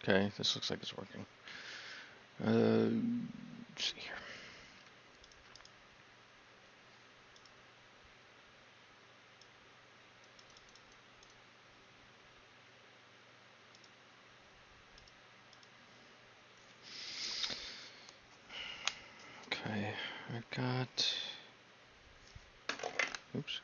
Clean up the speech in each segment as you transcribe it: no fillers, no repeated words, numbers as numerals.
Okay, this looks like it's working. Let's see here. Okay, I've got. Oops.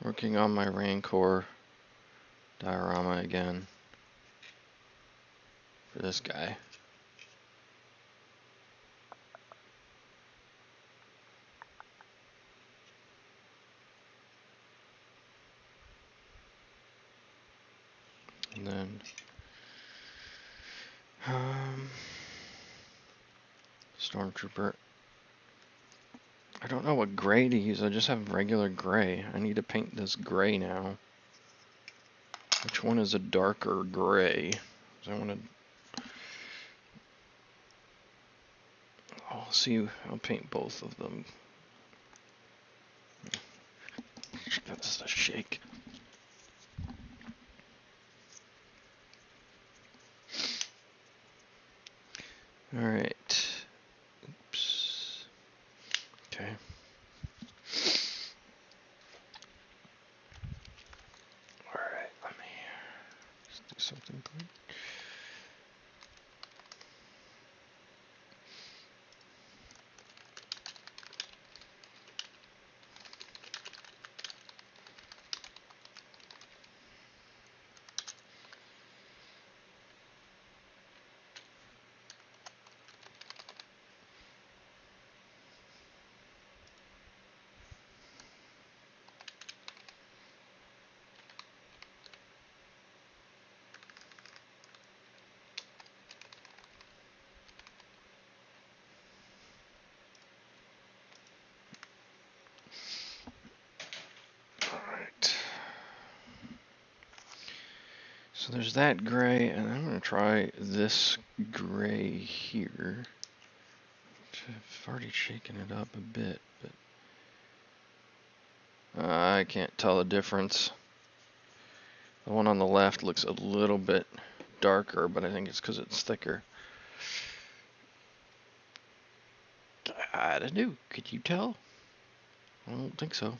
Working on my Rancor Diorama again for this guy. And then Stormtrooper. I don't know what gray to use. I just have regular gray. I need to paint this gray now. Which one is a darker gray? I want to. I'll see. I'll paint both of them. That's a shake. All right. Oops. Okay. All right. Let me just do something quick. So there's that gray, and I'm going to try this gray here. I've already shaken it up a bit, but I can't tell the difference. The one on the left looks a little bit darker, but I think it's because it's thicker. I don't know. Could you tell? I don't think so.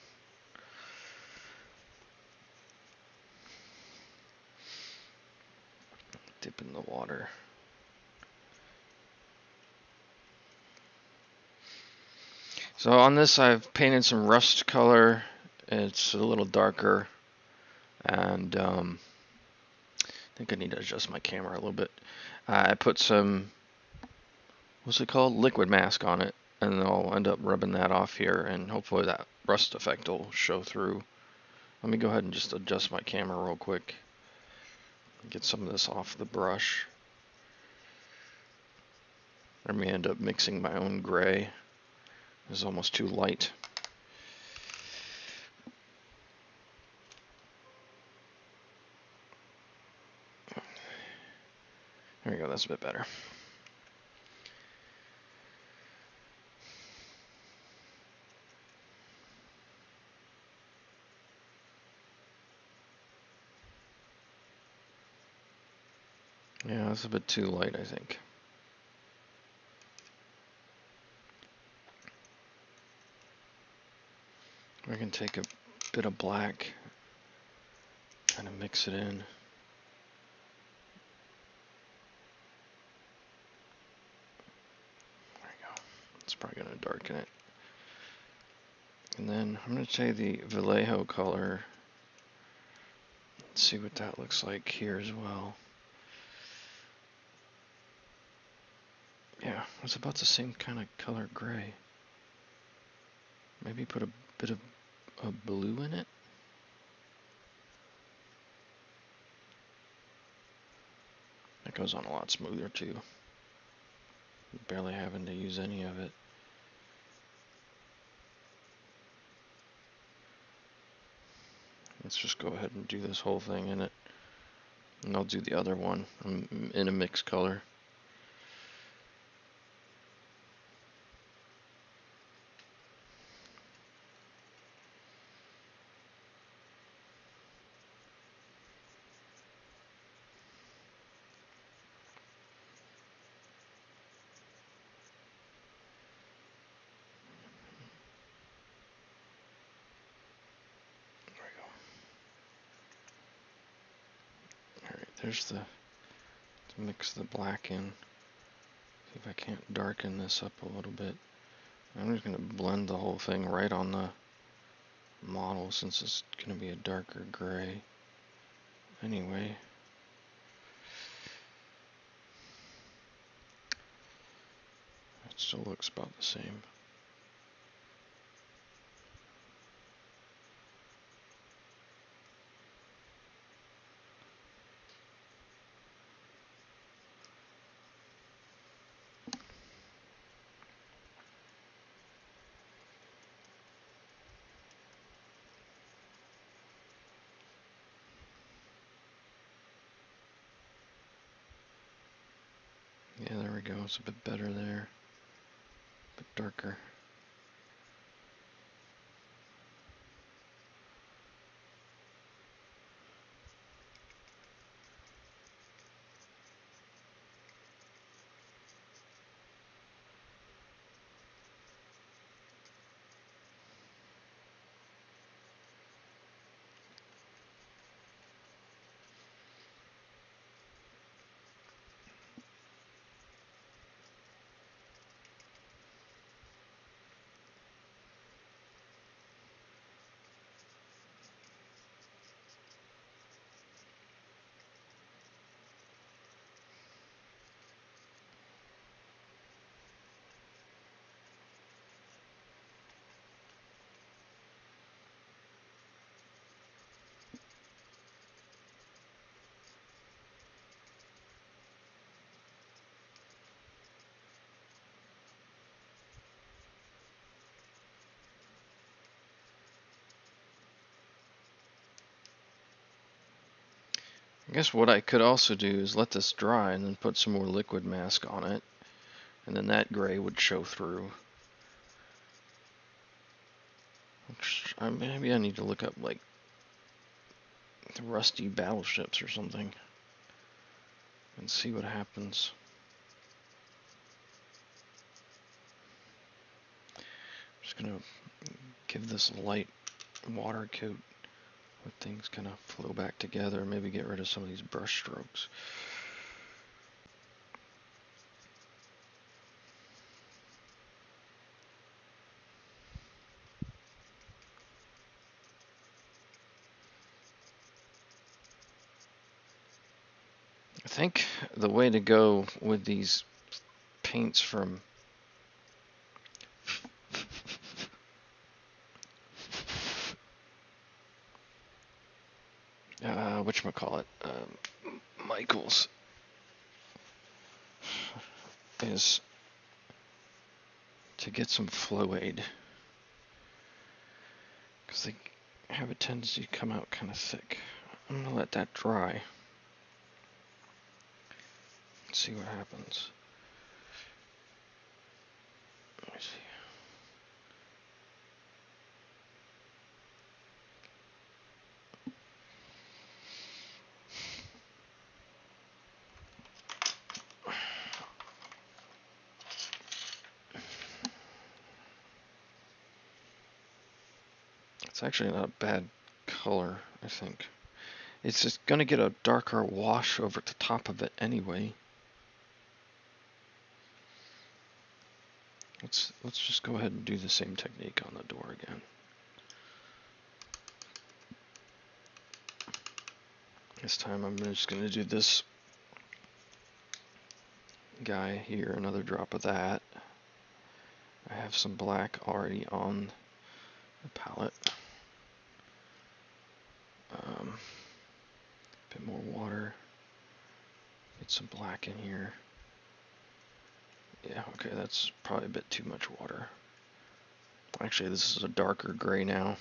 Dip in the water. So on this I've painted some rust color. It's a little darker, and I think I need to adjust my camera a little bit. I put some, what's it called, liquid mask on it, and then I'll end up rubbing that off here, and hopefully that rust effect will show through. Let me go ahead and just adjust my camera real quick. Get some of this off the brush. I may end up mixing my own gray. It's almost too light. There we go, that's a bit better. Yeah, that's a bit too light, I think. I can take a bit of black, kind of mix it in. There we go. It's probably going to darken it. And then I'm going to take the Vallejo color. Let's see what that looks like here as well. Yeah, it's about the same kind of color gray. Maybe put a bit of blue in it. That goes on a lot smoother too. Barely having to use any of it. Let's just go ahead and do this whole thing in it. And I'll do the other one in a mixed color. there's the, to mix the black in. See if I can't darken this up a little bit. I'm just going to blend the whole thing right on the model since it's going to be a darker gray anyway. It still looks about the same. Yeah, there we go. It's a bit better there. A bit darker. I guess what I could also do is let this dry and then put some more liquid mask on it, and then that gray would show through. Maybe I need to look up like the rusty battleships or something and see what happens. Just gonna give this a light water coat. Let things kind of flow back together, maybe get rid of some of these brush strokes. I think the way to go with these paints from whatchamacallit, Michaels, is to get some flow aid, because they have a tendency to come out kind of thick. I'm gonna let that dry. Let's see what happens. Let me see. It's actually not a bad color, I think. It's just gonna get a darker wash over the top of it anyway. Let's just go ahead and do the same technique on the door again. This time I'm just gonna do this guy here, another drop of that. I have some black already on the palette. Bit more water. Get some black in here. Yeah, okay, that's probably a bit too much water. Actually, this is a darker gray now.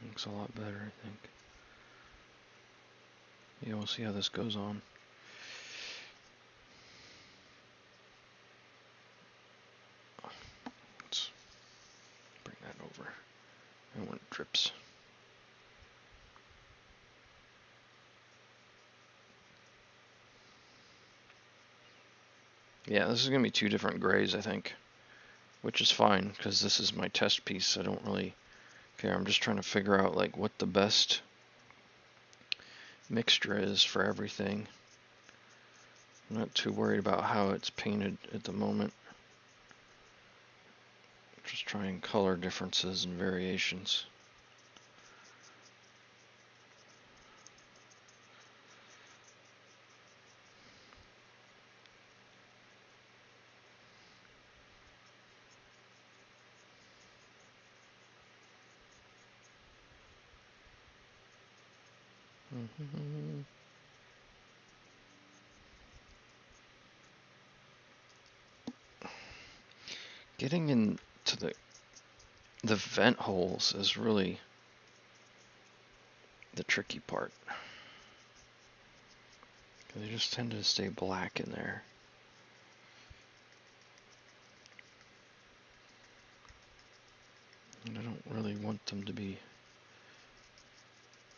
Looks a lot better, I think. Yeah, we'll see how this goes on. Let's bring that over. I don't want drips. Yeah, this is going to be two different grays, I think. Which is fine, because this is my test piece. I don't really Okay, I'm just trying to figure out like what the best mixture is for everything. I'm not too worried about how it's painted at the moment. Just trying color differences and variations. Getting into the vent holes is really the tricky part. They just tend to stay black in there. And I don't really want them to be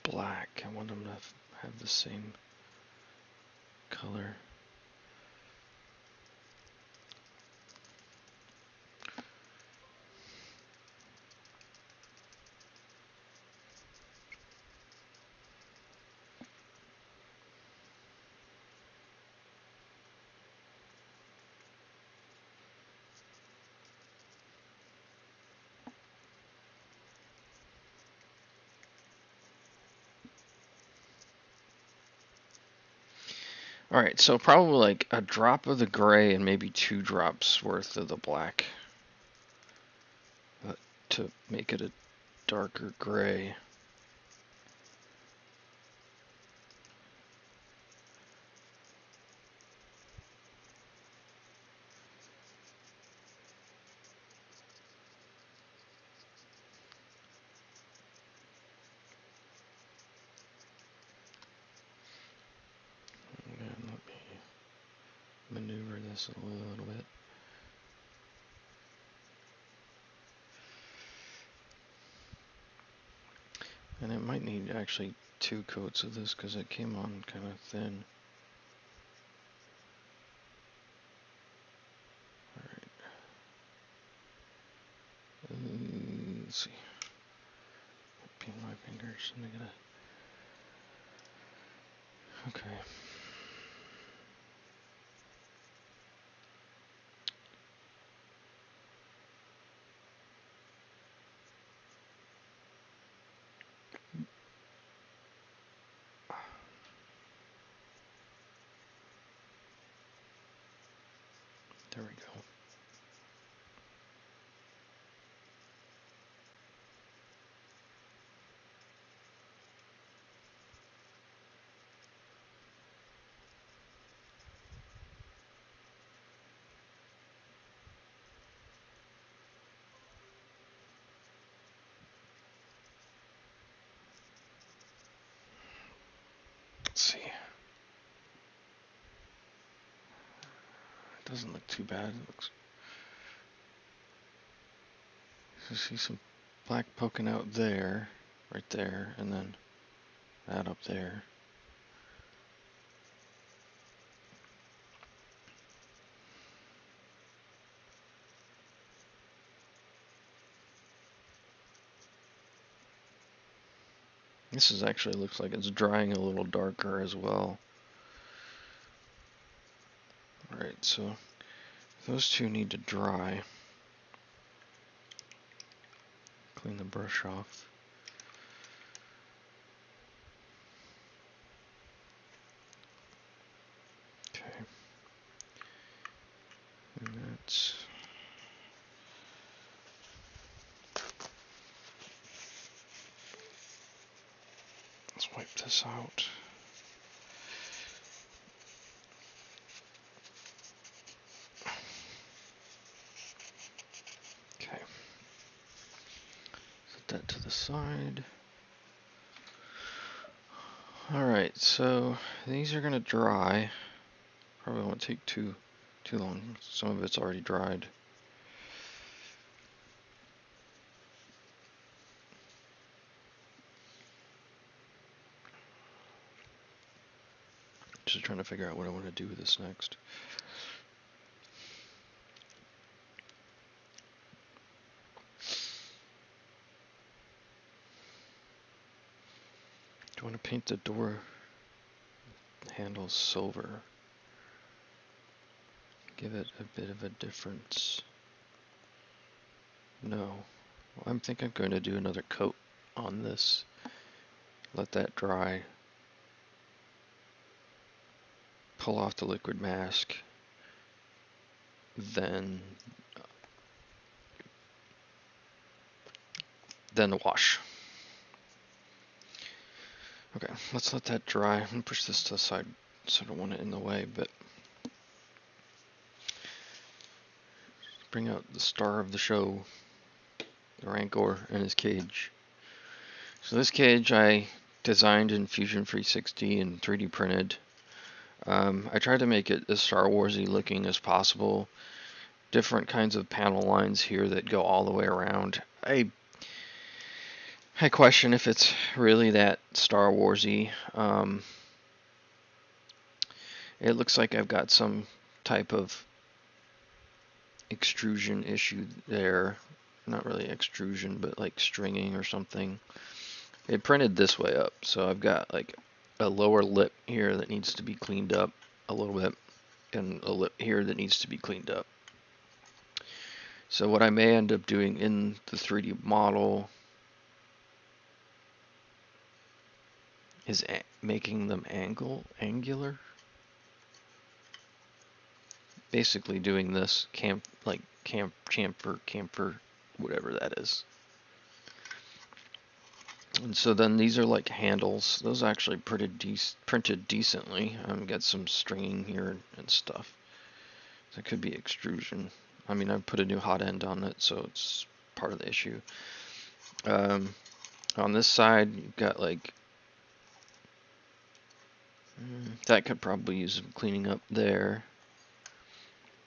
black. I want them to have the same color. Alright, so probably like a drop of the gray and maybe 2 drops worth of the black to make it a darker gray. And let me maneuver this a little bit. And it might need actually 2 coats of this because it came on kind of thin. Alright. Let's see. Paint my fingers and I gotta. Okay. There we go. Let's see. It doesn't look too bad. It looks. You see some black poking out there, right there, and then that up there. This is actually looks like it's drying a little darker as well. Alright, so those two need to dry. Clean the brush off. Okay. And that's. Let's wipe this out. Okay. Set that to the side. Alright, so these are gonna dry. Probably won't take too long. Some of it's already dried. Just trying to figure out what I want to do with this next. paint the door handle silver. Give it a bit of a difference. No. Well, I think I'm going to do another coat on this. Let that dry. Pull off the liquid mask. Then wash. Okay, let's let that dry. I'm gonna push this to the side so I don't want it in the way, but bring out the star of the show, the Rancor and his cage. So this cage I designed in Fusion 360 and 3D printed. I tried to make it as Star Warsy looking as possible. Different kinds of panel lines here that go all the way around. I question if it's really that Star Warsy. It looks like I've got some type of extrusion issue there. Not really extrusion, but like stringing or something. It printed this way up, so I've got like a lower lip here that needs to be cleaned up a little bit, and a lip here that needs to be cleaned up. So what I may end up doing in the 3D model is making them angular. Basically doing this camphor, whatever that is. And so then these are like handles. Those are actually printed decently. Got some stringing here and stuff. That could be extrusion. I mean, I put a new hot end on it, so it's part of the issue. On this side, you've got like that could probably use some cleaning up there.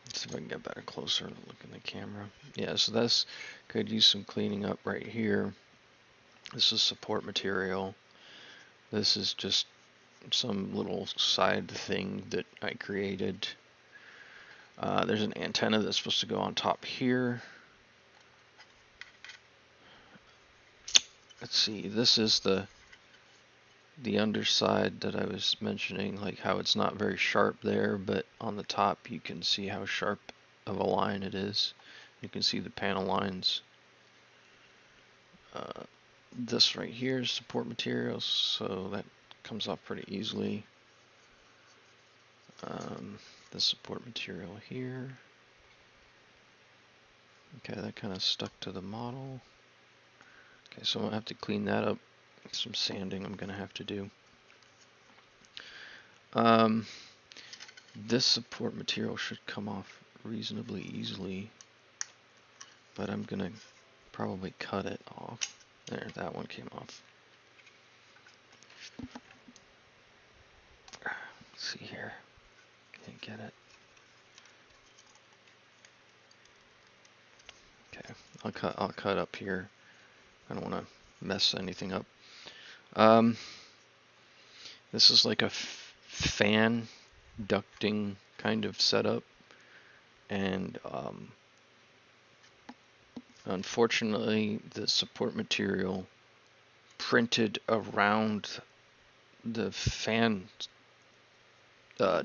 Let's see if I can get better, closer look in the camera. Yeah, so this could use some cleaning up right here. This is support material. This is just some little side thing that I created. There's an antenna that's supposed to go on top here. Let's see, this is the underside that I was mentioning, like how it's not very sharp there, but on the top you can see how sharp of a line it is. You can see the panel lines. This right here is support materials, so that comes off pretty easily. The support material here. Okay, that kind of stuck to the model. Okay, so I'm gonna have to clean that up. Some sanding I'm gonna have to do. This support material should come off reasonably easily, but I'm gonna probably cut it off. There, that one came off. Let's see here. Can't get it. Okay, I'll cut up here. I don't want to mess anything up. This is like a fan ducting kind of setup, and unfortunately the support material printed around the fan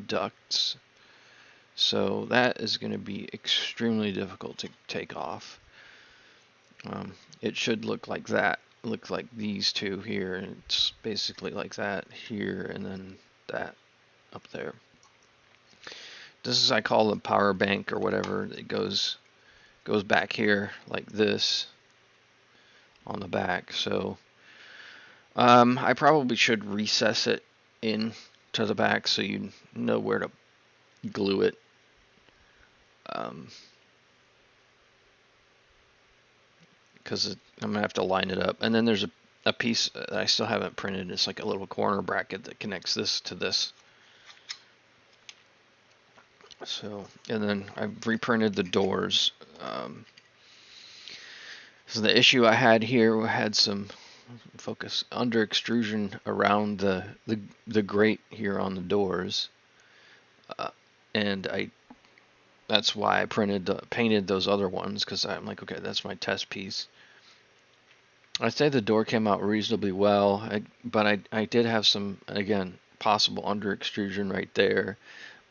ducts, so that is going to be extremely difficult to take off. It should look like that, look like these two here, and it's basically like that here, and then that up there. This is, I call the power bank or whatever. It goes back here like this on the back. So I probably should recess it in to the back so you know where to glue it. Because I'm gonna have to line it up, and then there's a piece that I still haven't printed. It's like a little corner bracket that connects this to this. So, and then I've reprinted the doors. So the issue I had here, I had some focus under extrusion around the grate here on the doors, and that's why I painted those other ones, because I'm like, okay, that's my test piece. I'd say the door came out reasonably well, but I did have some, again, possible under extrusion right there.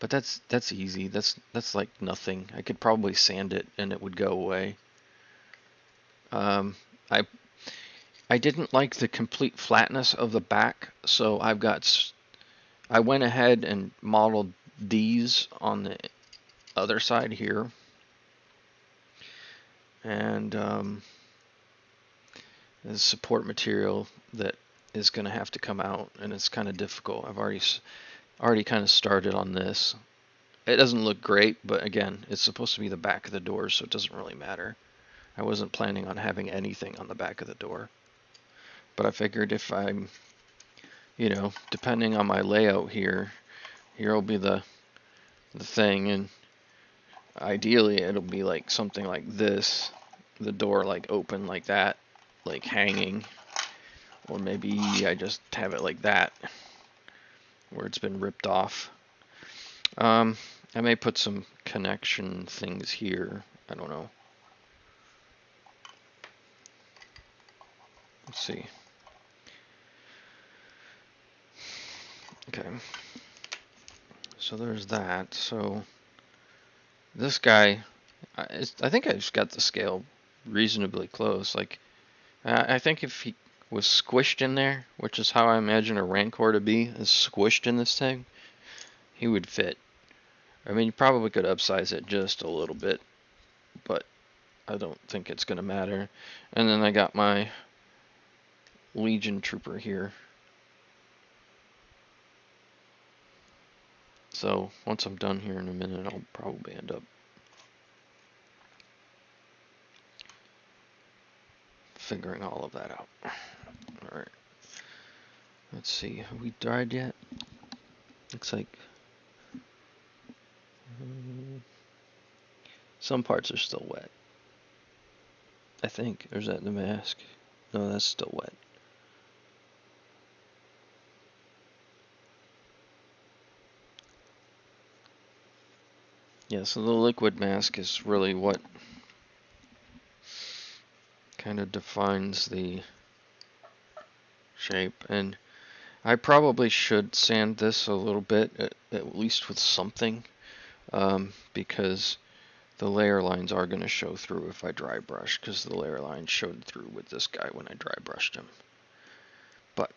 But that's easy. That's like nothing. I could probably sand it and it would go away. Um, I I didn't like the complete flatness of the back, so I went ahead and modeled these on the other side here, and the support material that is going to have to come out, and it's kind of difficult. I've already kind of started on this. It doesn't look great, but again, it's supposed to be the back of the door, so it doesn't really matter. I wasn't planning on having anything on the back of the door, but I figured if I'm, depending on my layout here will be the thing, and ideally it'll be like something like this, the door like open like that, like hanging, or maybe I just have it like that, where it's been ripped off. I may put some connection things here. I don't know. Let's see. Okay. So there's that. So this guy, I think I just got the scale reasonably close. Like, I think if he was squished in there, which is how I imagine a Rancor to be, is squished in this thing, he would fit. I mean, you probably could upsize it just a little bit, but I don't think it's going to matter. And then I got my Legion Trooper here. So once I'm done here in a minute, I'll probably end up figuring all of that out. Alright. Let's see. Have we dried yet? Looks like some parts are still wet. I think. Or is that the mask? No, that's still wet. Yeah, so the liquid mask is really what kind of defines the shape. And I probably should sand this a little bit, at least with something, because the layer lines are going to show through if I dry brush, because the layer lines showed through with this guy when I dry brushed him. But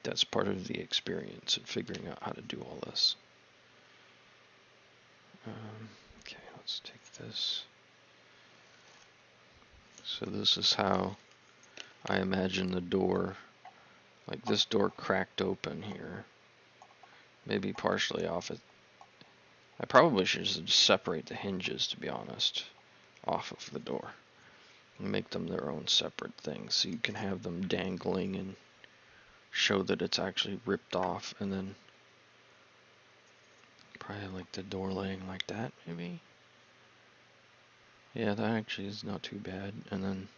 that's part of the experience and figuring out how to do all this. Okay, let's take this. So this is how I imagine the door, like this door cracked open here, maybe partially off it. I probably should just separate the hinges, to be honest, off of the door and make them their own separate things, so you can have them dangling and show that it's actually ripped off, and then probably like the door laying like that, maybe. Yeah, that actually is not too bad. And then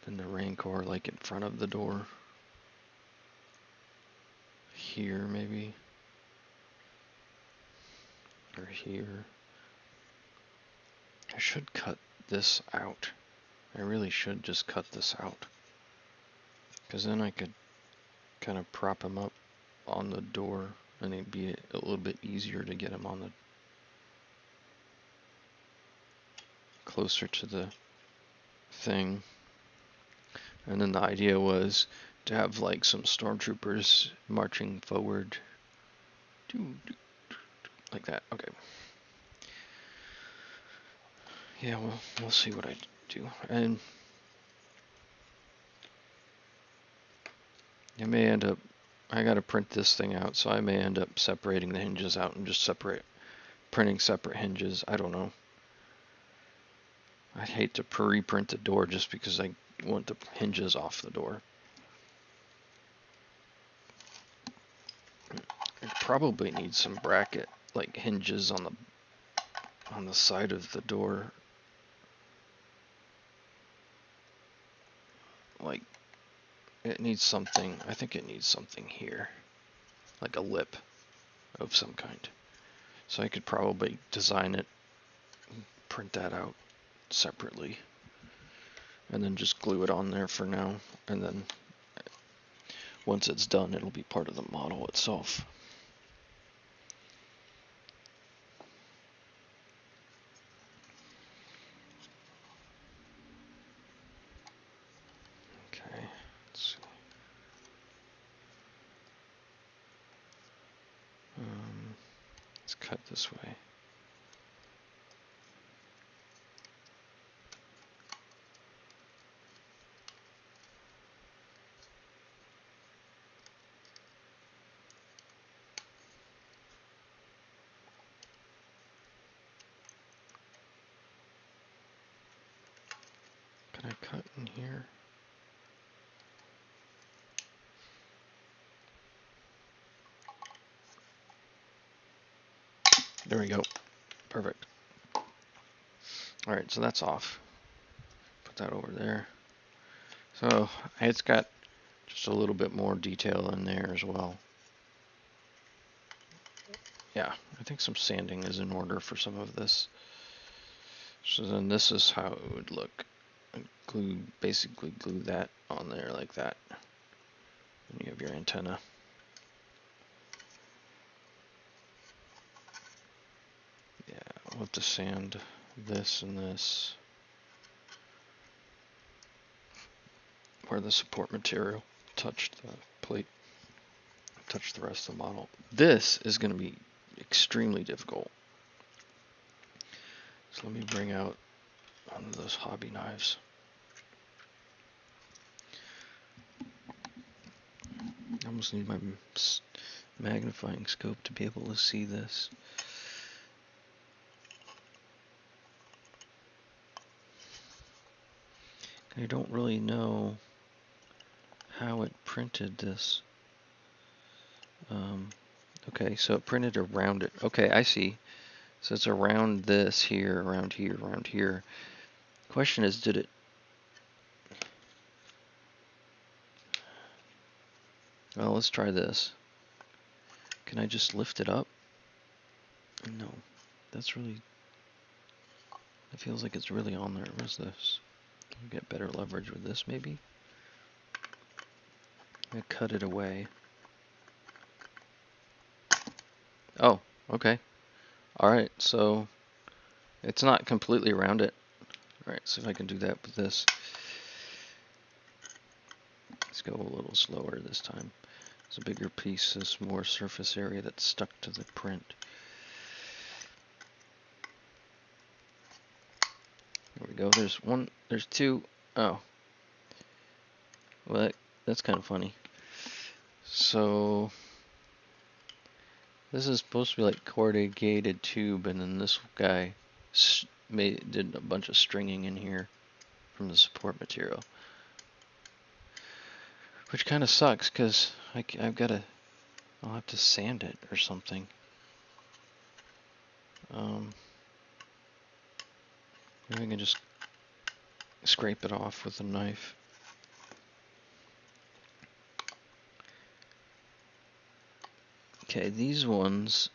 the Rancor like in front of the door here, maybe, or here. I should cut this out. I really should just cut this out, because then I could kind of prop him up on the door, and it'd be a little bit easier to get him on the closer to the thing. And then the idea was to have like some stormtroopers marching forward, like that. Okay. Yeah, we'll see what I do. And I gotta print this thing out, so I may end up separating the hinges out and just printing separate hinges. I don't know. I'd hate to pre-print the door just because I want the hinges off the door. It probably needs some bracket, like hinges on the side of the door. Like, it needs something, I think it needs something here, like a lip of some kind. So I could probably design it, print that out. separately, and then just glue it on there for now, and then once it's done, it'll be part of the model itself. Okay, let's see. Let's cut this way. Can I cut in here? There we go. Perfect. Alright, so that's off. Put that over there. So it's got just a little bit more detail in there as well. Yeah, I think some sanding is in order for some of this. So then this is how it would look. Basically glue that on there like that. And you have your antenna. Yeah, we'll have to sand this and this where the support material touched the plate, touched the rest of the model. This is going to be extremely difficult. So let me bring out one of those hobby knives. I almost need my magnifying scope to be able to see this. I don't really know how it printed this. Okay, so it printed around it. Okay, I see. So it's around this here, around here, around here. Question is, did it... Well, let's try this. Can I just lift it up? No. That's really... It feels like it's really on there. What's this? Get better leverage with this, maybe? I cut it away. Oh, okay. Alright, so it's not completely around it. Alright, see if I can do that with this. Let's go a little slower this time. It's a bigger piece, there's more surface area that's stuck to the print. There we go, there's one, there's two. Oh. Well, that's kind of funny. So, this is supposed to be like corrugated tube, and then this guy did a bunch of stringing in here from the support material. Which kind of sucks, because I've got to, I'll have to sand it or something. Maybe I can just scrape it off with a knife. Okay, these ones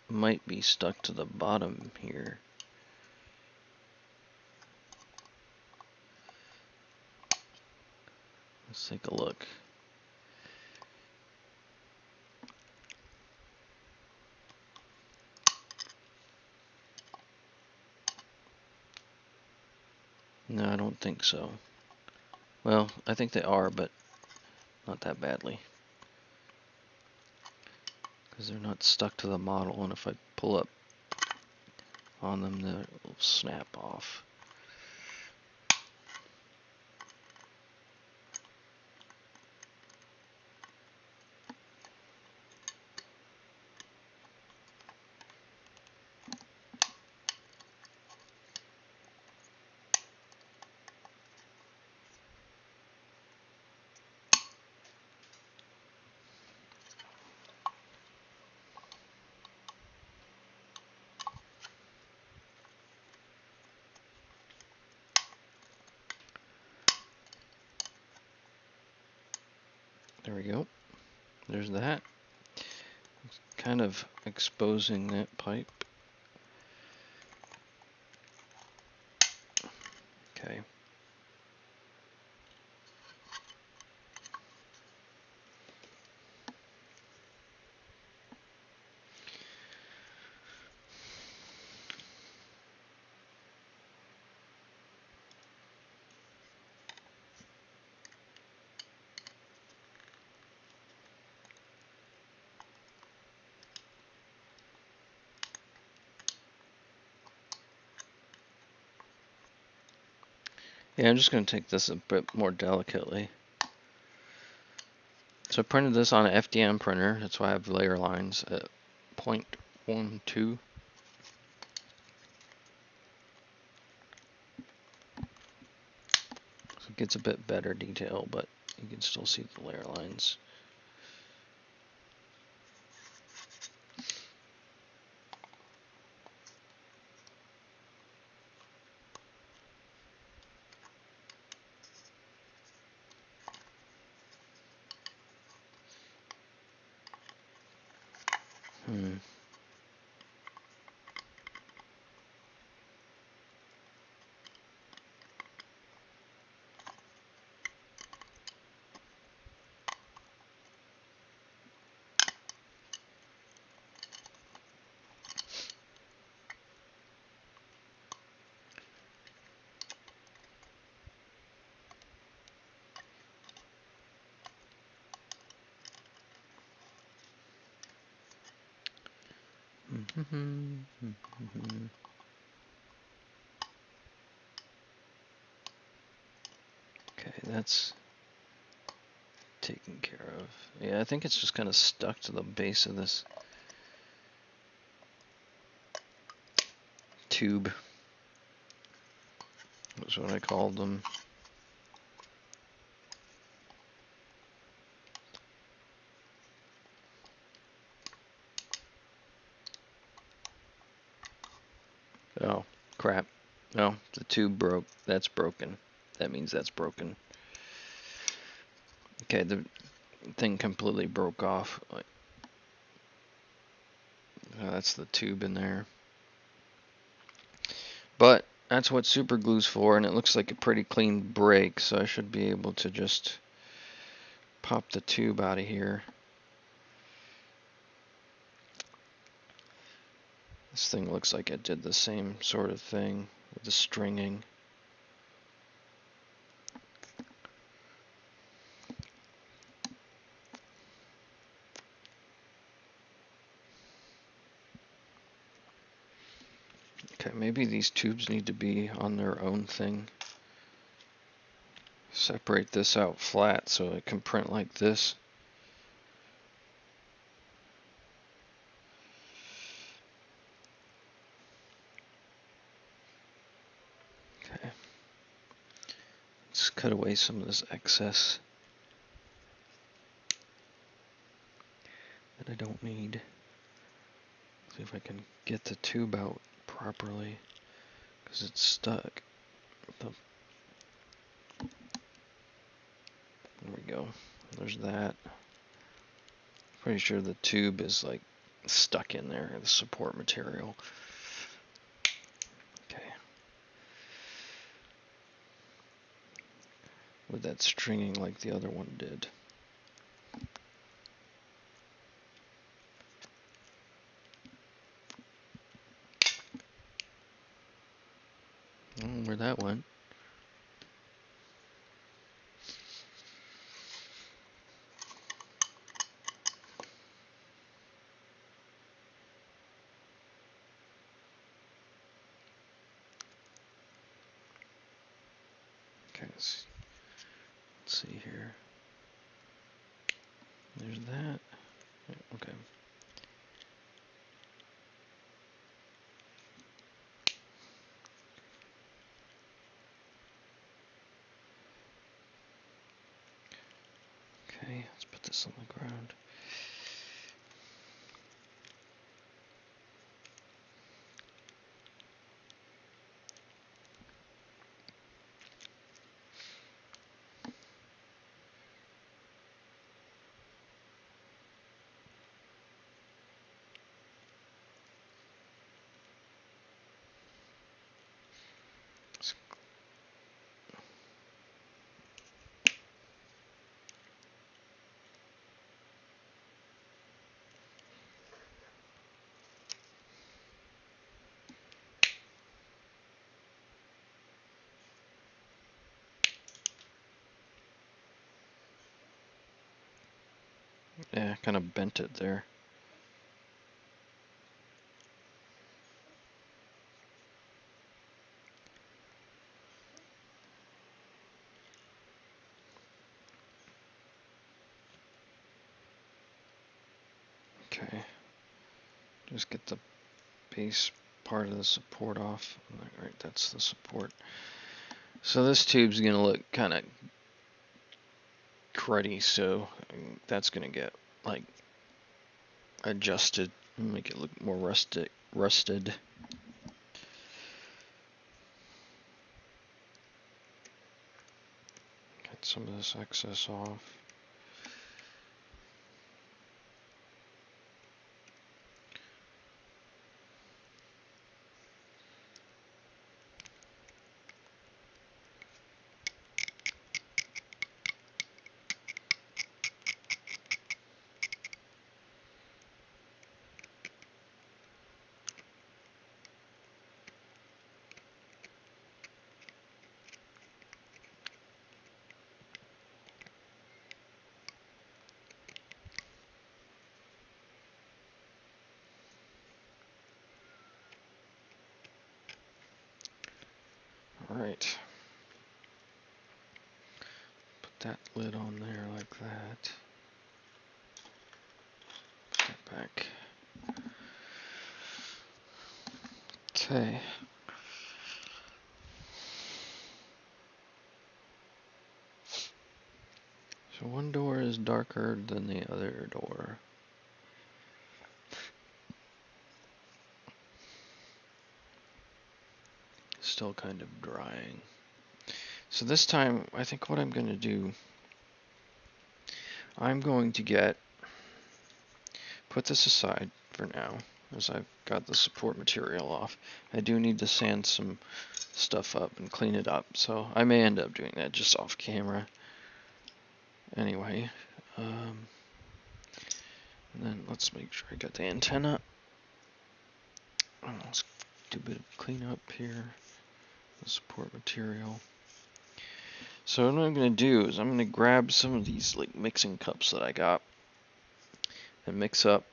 might be stuck to the bottom here. Let's take a look. No, I don't think so. Well, I think they are, but not that badly. Because they're not stuck to the model, and if I pull up on them, they'll snap off. There we go. There's that. It's kind of exposing that pipe. Yeah, I'm just going to take this a bit more delicately. So I printed this on an FDM printer. That's why I have layer lines at 0.12. So it gets a bit better detail, but you can still see the layer lines. Hmm. Okay, that's taken care of. Yeah, I think it's just kind of stuck to the base of this tube. That's what I called them. Oh, crap. No, the tube broke. That's broken. That means that's broken. Okay, the thing completely broke off. That's the tube in there. But that's what super glue's for, and it looks like a pretty clean break, so I should be able to just pop the tube out of here. This thing looks like it did the same sort of thing with the stringing. Okay, maybe these tubes need to be on their own thing. Separate this out flat so it can print like this. Okay. Let's cut away some of this excess that I don't need. See if I can get the tube out properly, because it's stuck. There we go. There's that. Pretty sure the tube is like stuck in there, the support material. Okay. With that stringing like the other one did. Where that went. Okay, let's see here. There's that. Okay. Okay, let's put this on the ground. Yeah, kind of bent it there. Okay, just get the base part of the support off. Alright, that's the support. So this tube's gonna look kind of cruddy, so that's gonna get like adjusted and make it look more rusted. Get some of this excess off. Alright. Put that lid on there like that. Put that back. Okay. So one door is darker than the other door. Still kind of drying. So this time, I think what I'm going to do, I'm going to put this aside for now, as I've got the support material off. I do need to sand some stuff up and clean it up, so I may end up doing that just off camera. Anyway, and then let's make sure I got the antenna. Let's do a bit of cleanup here. The support material. So what I'm going to do is I'm going to grab some of these like mixing cups that I got and mix up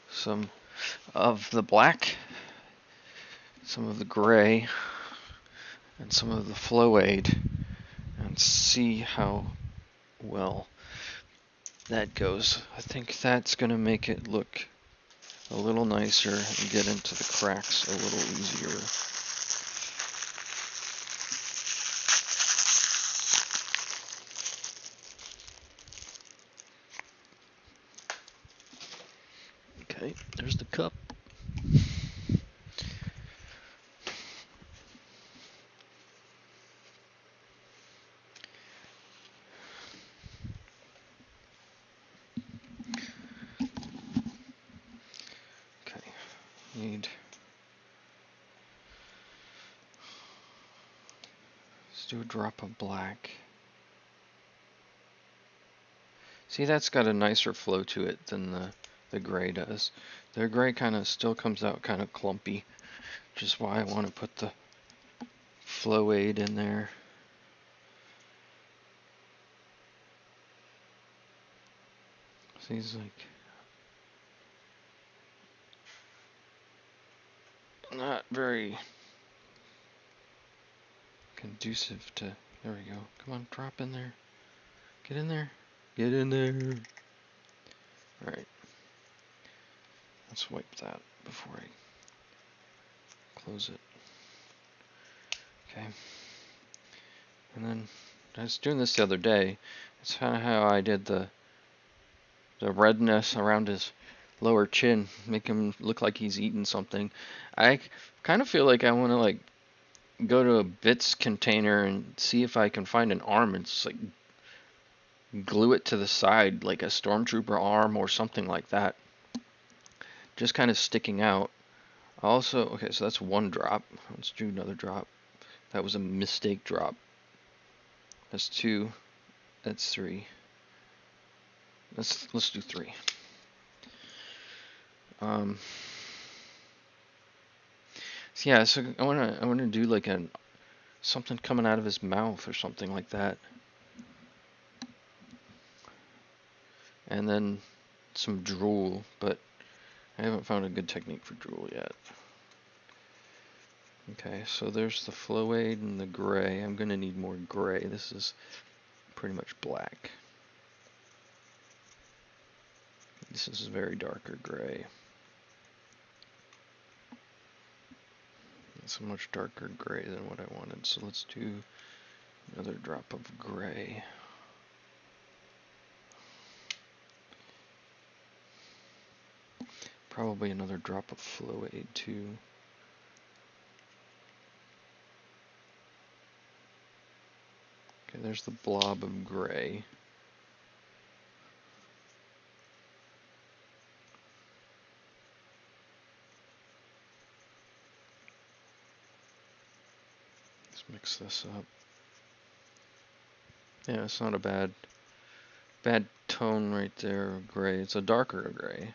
some of the black, some of the gray, and some of the flow aid, and see how well that goes. I think that's going to make it look a little nicer and get into the cracks a little easier. Okay, there's the cup. Let's do a drop of black. See, that's got a nicer flow to it than the gray does. The gray kind of still comes out kind of clumpy, which is why I want to put the flow aid in there. See, it's like not very conducive to. There we go. Come on, drop in there. Get in there. Get in there. Alright. Let's wipe that before I close it. Okay. And then I was doing this the other day. It's kind of how I did the redness around his lower chin, make him look like he's eating something. I kind of feel like I want to like go to a bits container and see if I can find an arm and just like glue it to the side like a stormtrooper arm or something like that, just kind of sticking out. Also, okay, so that's one drop. Let's do another drop. That was a mistake drop. That's two. That's three. Let's do three. So yeah, so I wanna do like something coming out of his mouth or something like that, and then some drool, but I haven't found a good technique for drool yet. Okay, so there's the flow aid and the gray. I'm gonna need more gray. This is pretty much black. This is a very darker gray. It's a much darker gray than what I wanted, so let's do another drop of gray. Probably another drop of Flow-Aid too. Okay, there's the blob of gray. Let's mix this up. Yeah, it's not a bad tone right there of gray. It's a darker gray.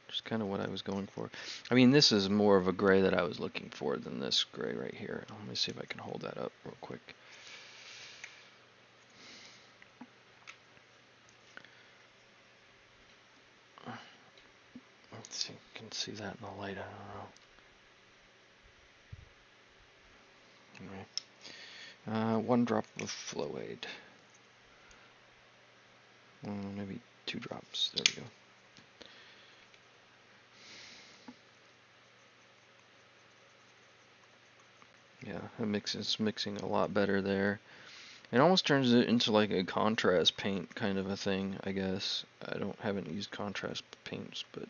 Just kind of what I was going for. I mean, this is more of a gray that I was looking for than this gray right here. Let me see if I can hold that up real quick. Let's see, you can see that in the light, I don't know. Anyway, one drop of Flow-Aid. Maybe 2 drops, there we go. Yeah, it's mixing a lot better there. It almost turns it into like a contrast paint kind of a thing, I guess. Haven't used contrast paints, but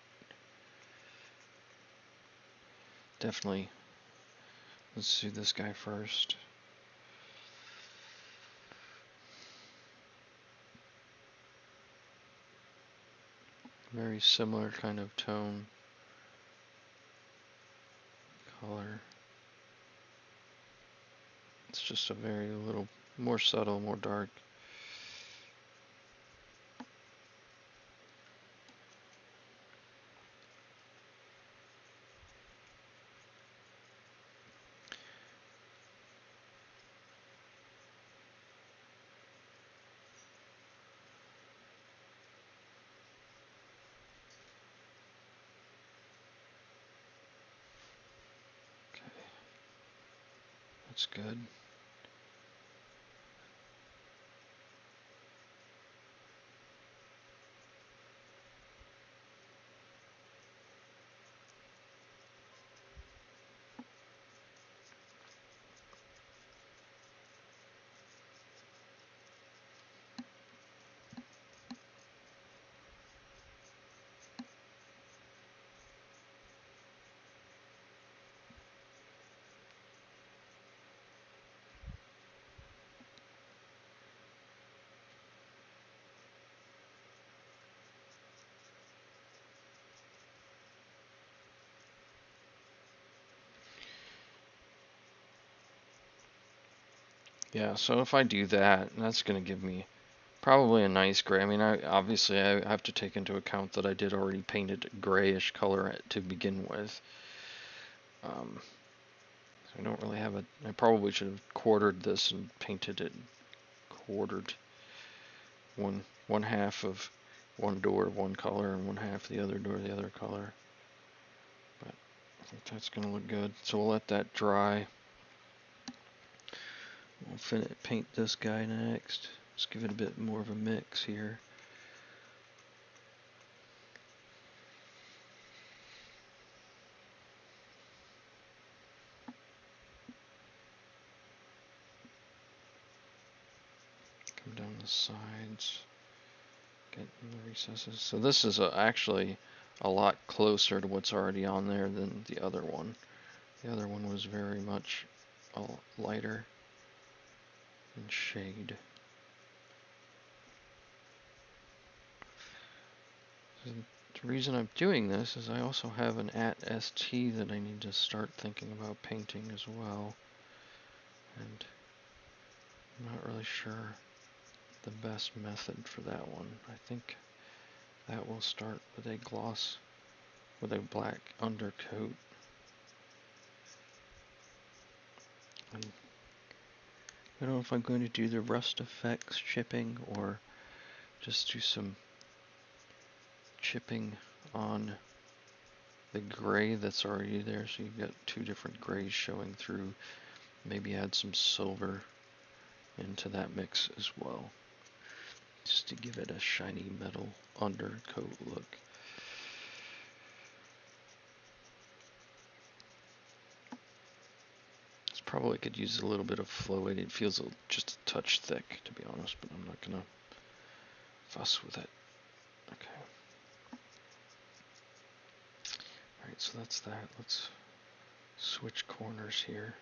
definitely. Let's do this guy first. Very similar kind of tone, color. It's just a very little more subtle, more dark. Okay, that's good. Yeah, so if I do that, that's going to give me probably a nice gray. I mean, obviously I have to take into account that I did already paint it grayish color to begin with. So I don't really have I probably should have quartered this and painted it quartered. One half of one door one color and one half the other door the other color. But I think that's going to look good. So we'll let that dry. We'll paint this guy next. Let's give it a bit more of a mix here. Come down the sides. Get in the recesses. So this is actually a lot closer to what's already on there than the other one. The other one was very much lighter in shade. The reason I'm doing this is I also have an @ST that I need to start thinking about painting as well. And I'm not really sure the best method for that one. I think that will start with a gloss with a black undercoat. And I don't know if I'm going to do the rust effects chipping or just do some chipping on the gray that's already there, so you've got 2 different grays showing through. Maybe add some silver into that mix as well. just to give it a shiny metal undercoat look. This probably could use a little bit of fluid. It feels just a touch thick, to be honest, but I'm not gonna fuss with it. Okay. Alright, so that's that. Let's switch corners here.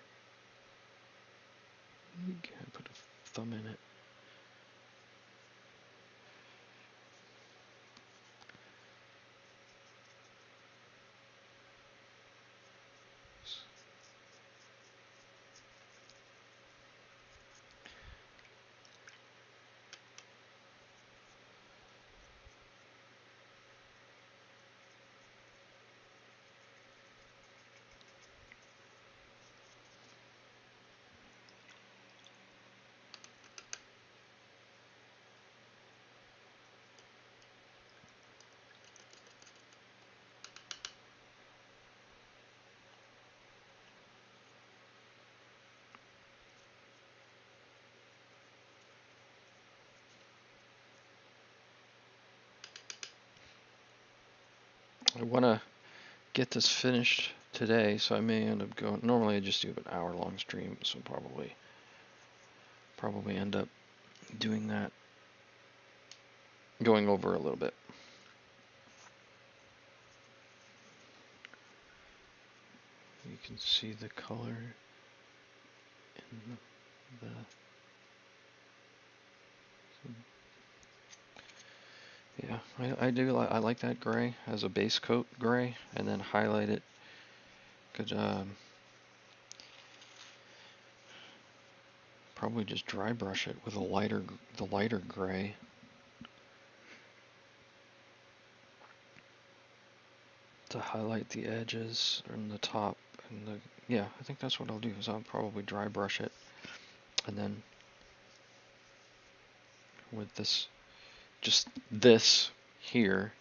Put a thumb in it. I want to get this finished today, so I may end up going. Normally I just do an hour-long stream, so probably end up doing that, going over a little bit. You can see the color in the yeah, I like that gray as a base coat gray, and then highlight it. Could probably just dry brush it with the lighter gray. To highlight the edges and the top and yeah, I think that's what I'll do, is I'll probably dry brush it, and then with just this here,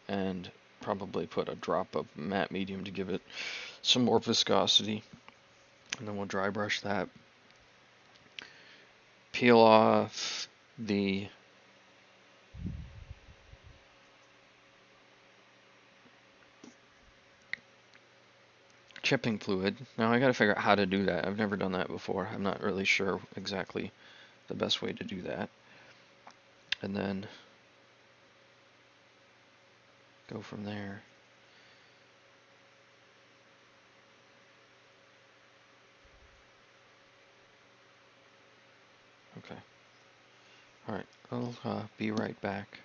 and probably put a drop of matte medium to give it some more viscosity, and then we'll dry brush that, peel off the chipping fluid. Now I gotta figure out how to do that. I've never done that before. I'm not really sure exactly the best way to do that. And then go from there. Okay. Alright, I'll be right back.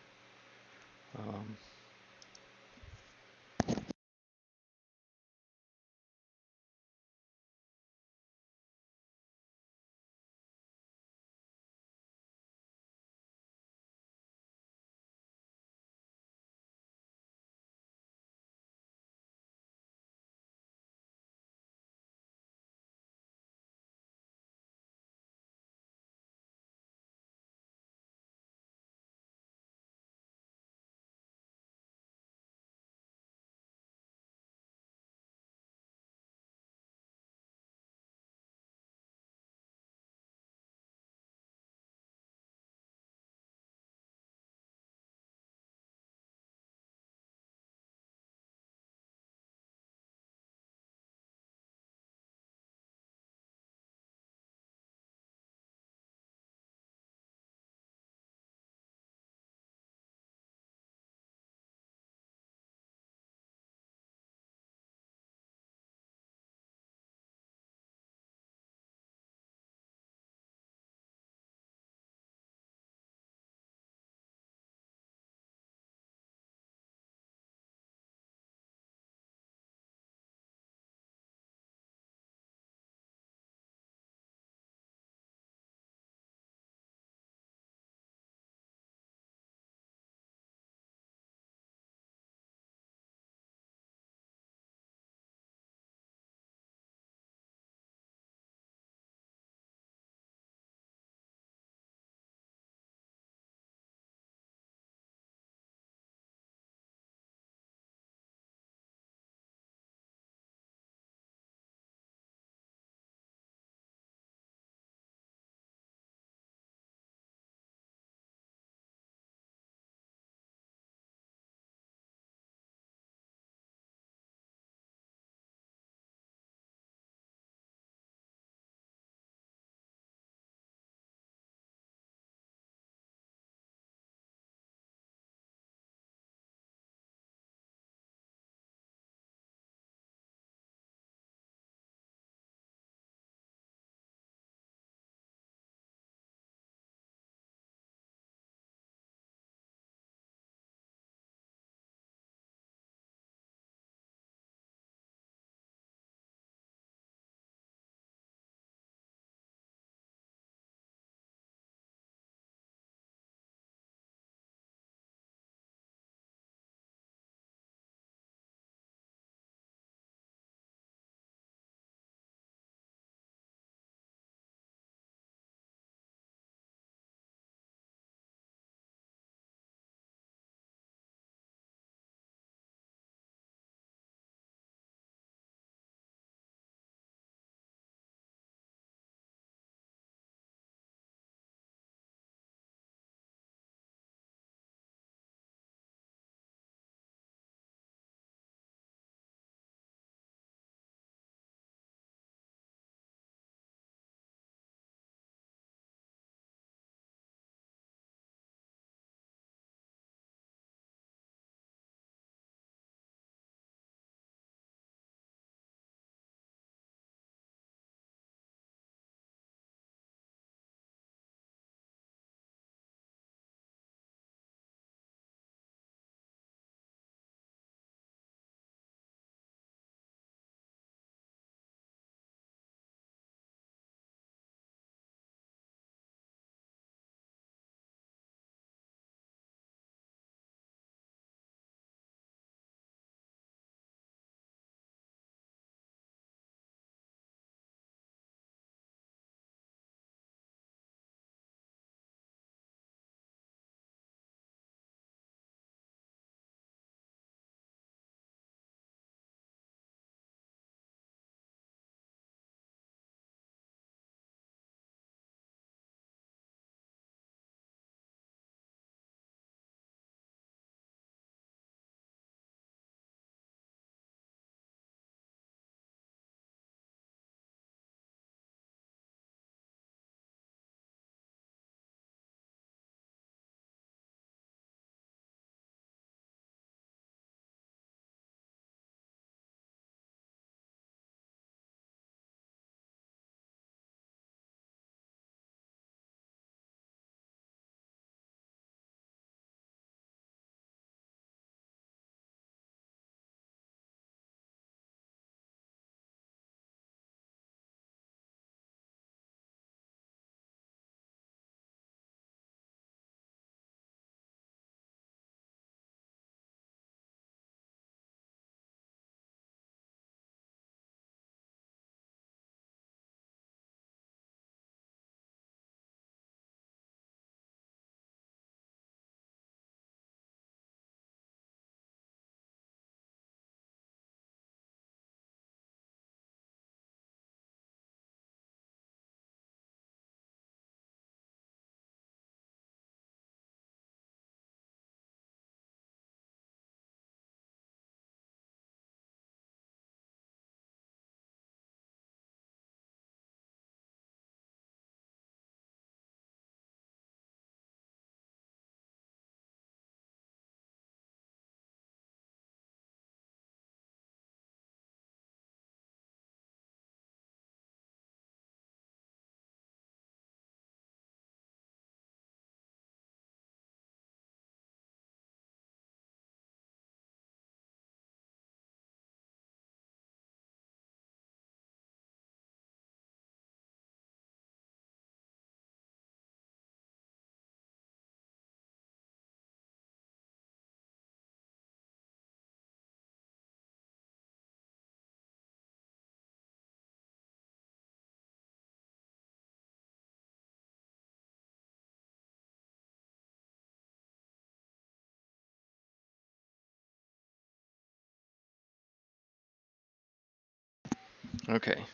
Okay,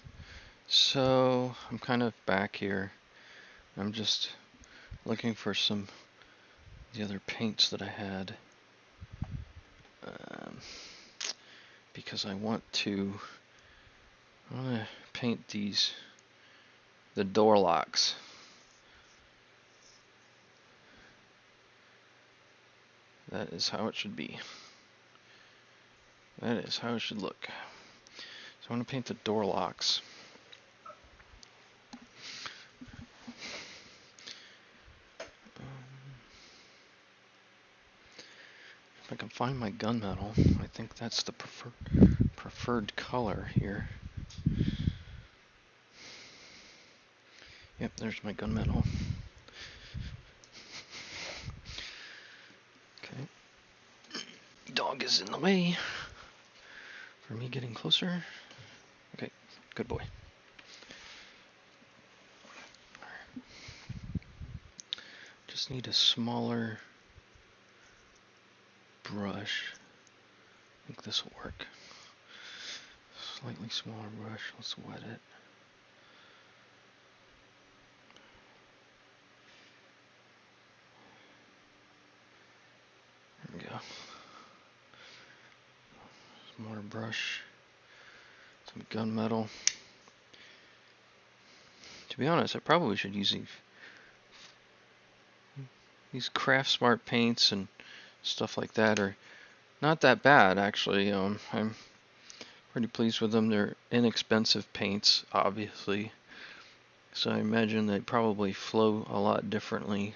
so I'm kind of back here. I'm just looking for the other paints that I had, because I want to paint the door locks. That is how it should be. That is how it should look. So I want to paint the door locks. If I can find my gunmetal, I think that's the preferred color here. Yep, there's my gunmetal. Okay. Dog is in the way for me getting closer. Okay, good boy. Just need a smaller brush. I think this will work. Slightly smaller brush. Let's wet it. There we go. Smaller brush. Some gunmetal. To be honest, I probably should use these Craft Smart paints and stuff like that are not that bad, actually. I'm pretty pleased with them. They're inexpensive paints, obviously, so I imagine they probably flow a lot differently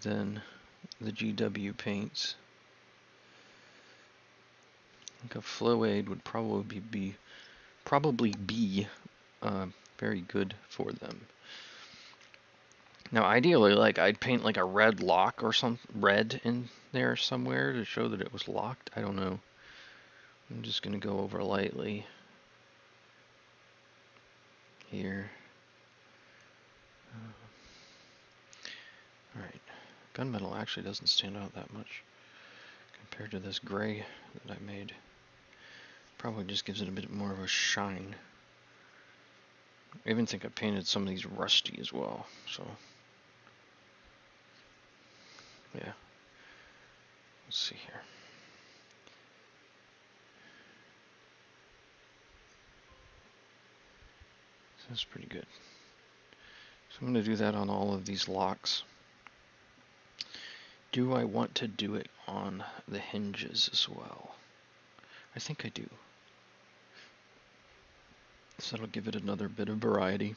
than the GW paints. I think a flow aid would probably be very good for them. Now, ideally, like I'd paint like a red lock or some red in there somewhere to show that it was locked. I don't know. I'm just gonna go over lightly here. Alright, gunmetal actually doesn't stand out that much compared to this gray that I made. Probably just gives it a bit more of a shine. I even think I painted some of these rusty as well, so yeah. Let's see here. So that's pretty good. So I'm going to do that on all of these locks. Do I want to do it on the hinges as well? I think I do. So that'll give it another bit of variety.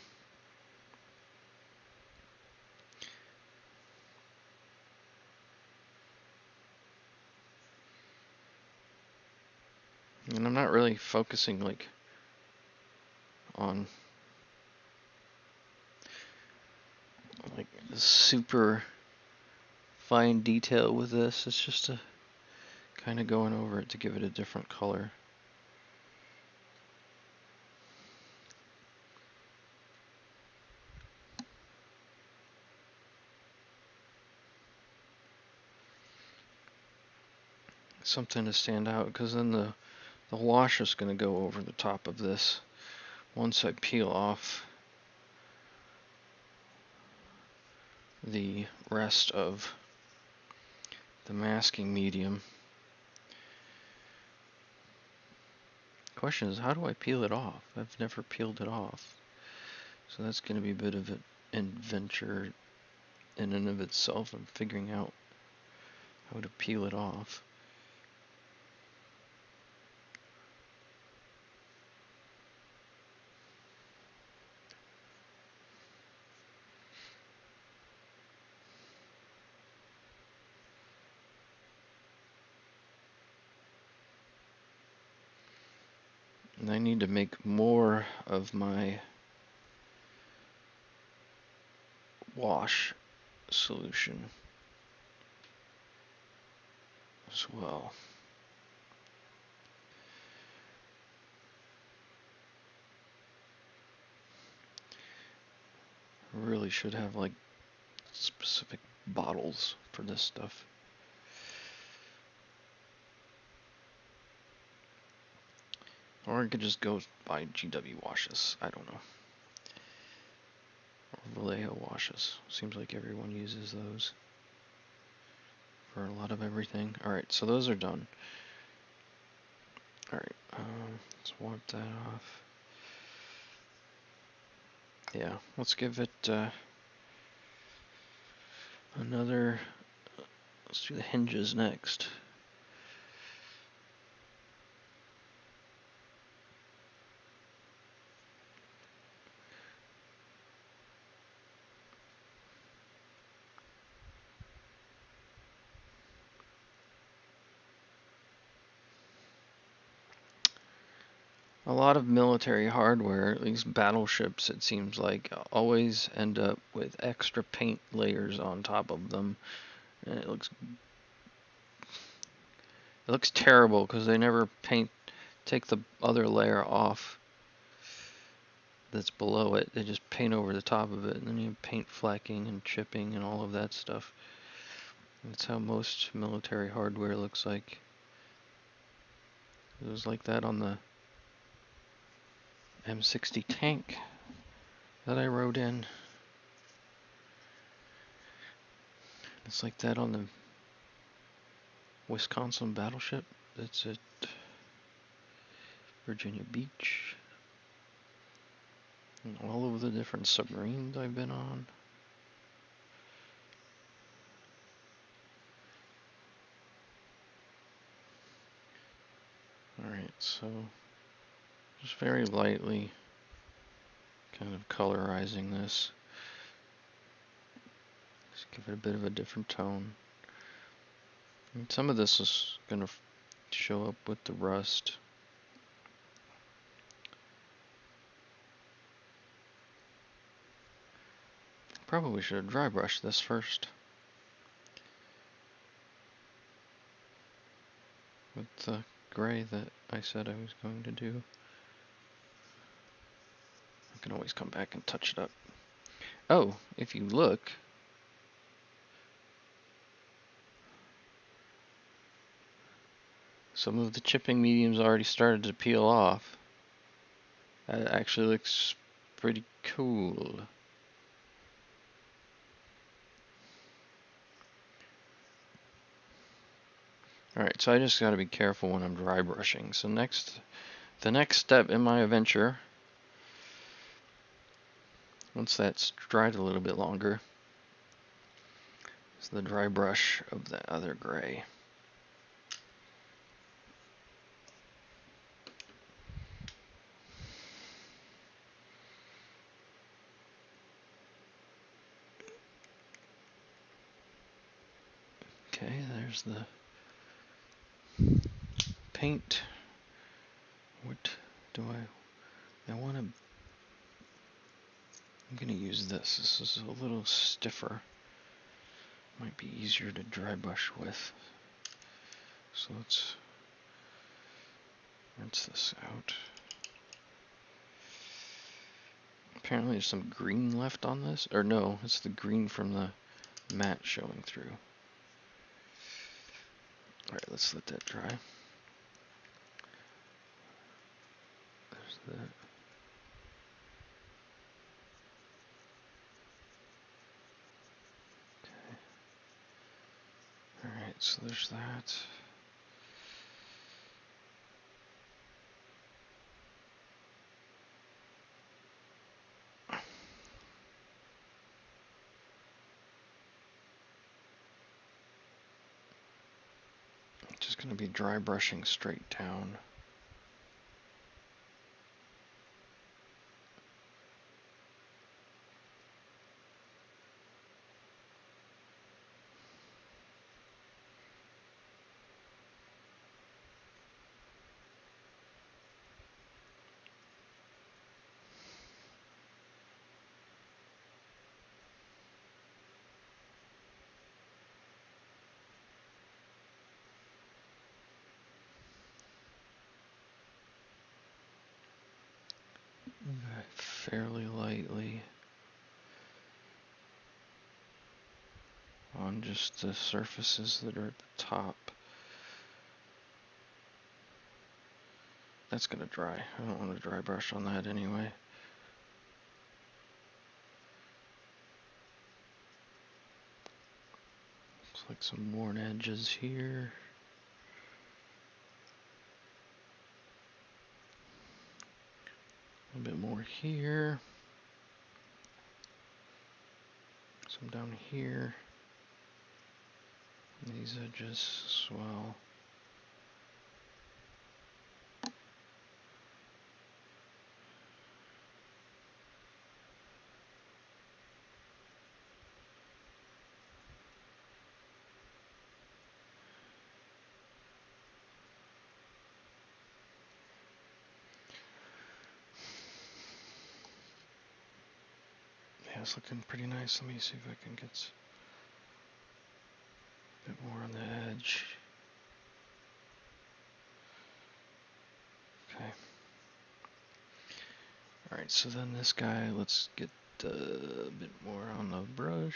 And I'm not really focusing like on like super fine detail with this. It's just a kind of going over it to give it a different color. Something to stand out, because then the wash is going to go over the top of this once I peel off the rest of the masking medium. Question is, how do I peel it off? I've never peeled it off. So that's going to be a bit of an adventure in and of itself. I'm figuring out how to peel it off. And I need to make more of my wash solution as well. I really should have like specific bottles for this stuff. Or I could just go buy GW washes. I don't know. Or Vallejo washes. Seems like everyone uses those for a lot of everything. Alright, so those are done. Alright, let's wipe that off. Yeah, let's give it another. Let's do the hinges next. A lot of military hardware, at least battleships, it seems like, always end up with extra paint layers on top of them, and it looks terrible because they never take the other layer off that's below it. They just paint over the top of it, and then you have paint flacking and chipping and all of that stuff. That's how most military hardware looks like. It was like that on the M60 tank that I rode in. It's like that on the Wisconsin battleship that's at Virginia Beach. And all of the different submarines I've been on. Alright, so just very lightly kind of colorizing this. Just give it a bit of a different tone. And some of this is going to show up with the rust. Probably should have dry brushed this first. With the gray that I said I was going to do. I can always come back and touch it up. Oh, if you look, some of the chipping mediums already started to peel off. That actually looks pretty cool. Alright, so I just gotta be careful when I'm dry brushing. So the next step in my adventure, once that's dried a little bit longer, is the dry brush of that other gray. Okay, there's the paint. What do I want to, I'm gonna use this. This is a little stiffer. Might be easier to dry brush with. So let's rinse this out. Apparently there's some green left on this, or no, it's the green from the matte showing through. Alright, let's let that dry. There's that. Okay. Alright, so there's that. Just going to be dry brushing straight down. Fairly lightly on just the surfaces that are at the top. that's gonna dry. I don't want to dry brush on that anyway. Looks like some worn edges here. A little bit more here. Some down here. These edges swell. Yeah, it's looking pretty nice. Let me see if I can get a bit more on the edge. Okay. Alright, so then this guy, let's get a bit more on the brush.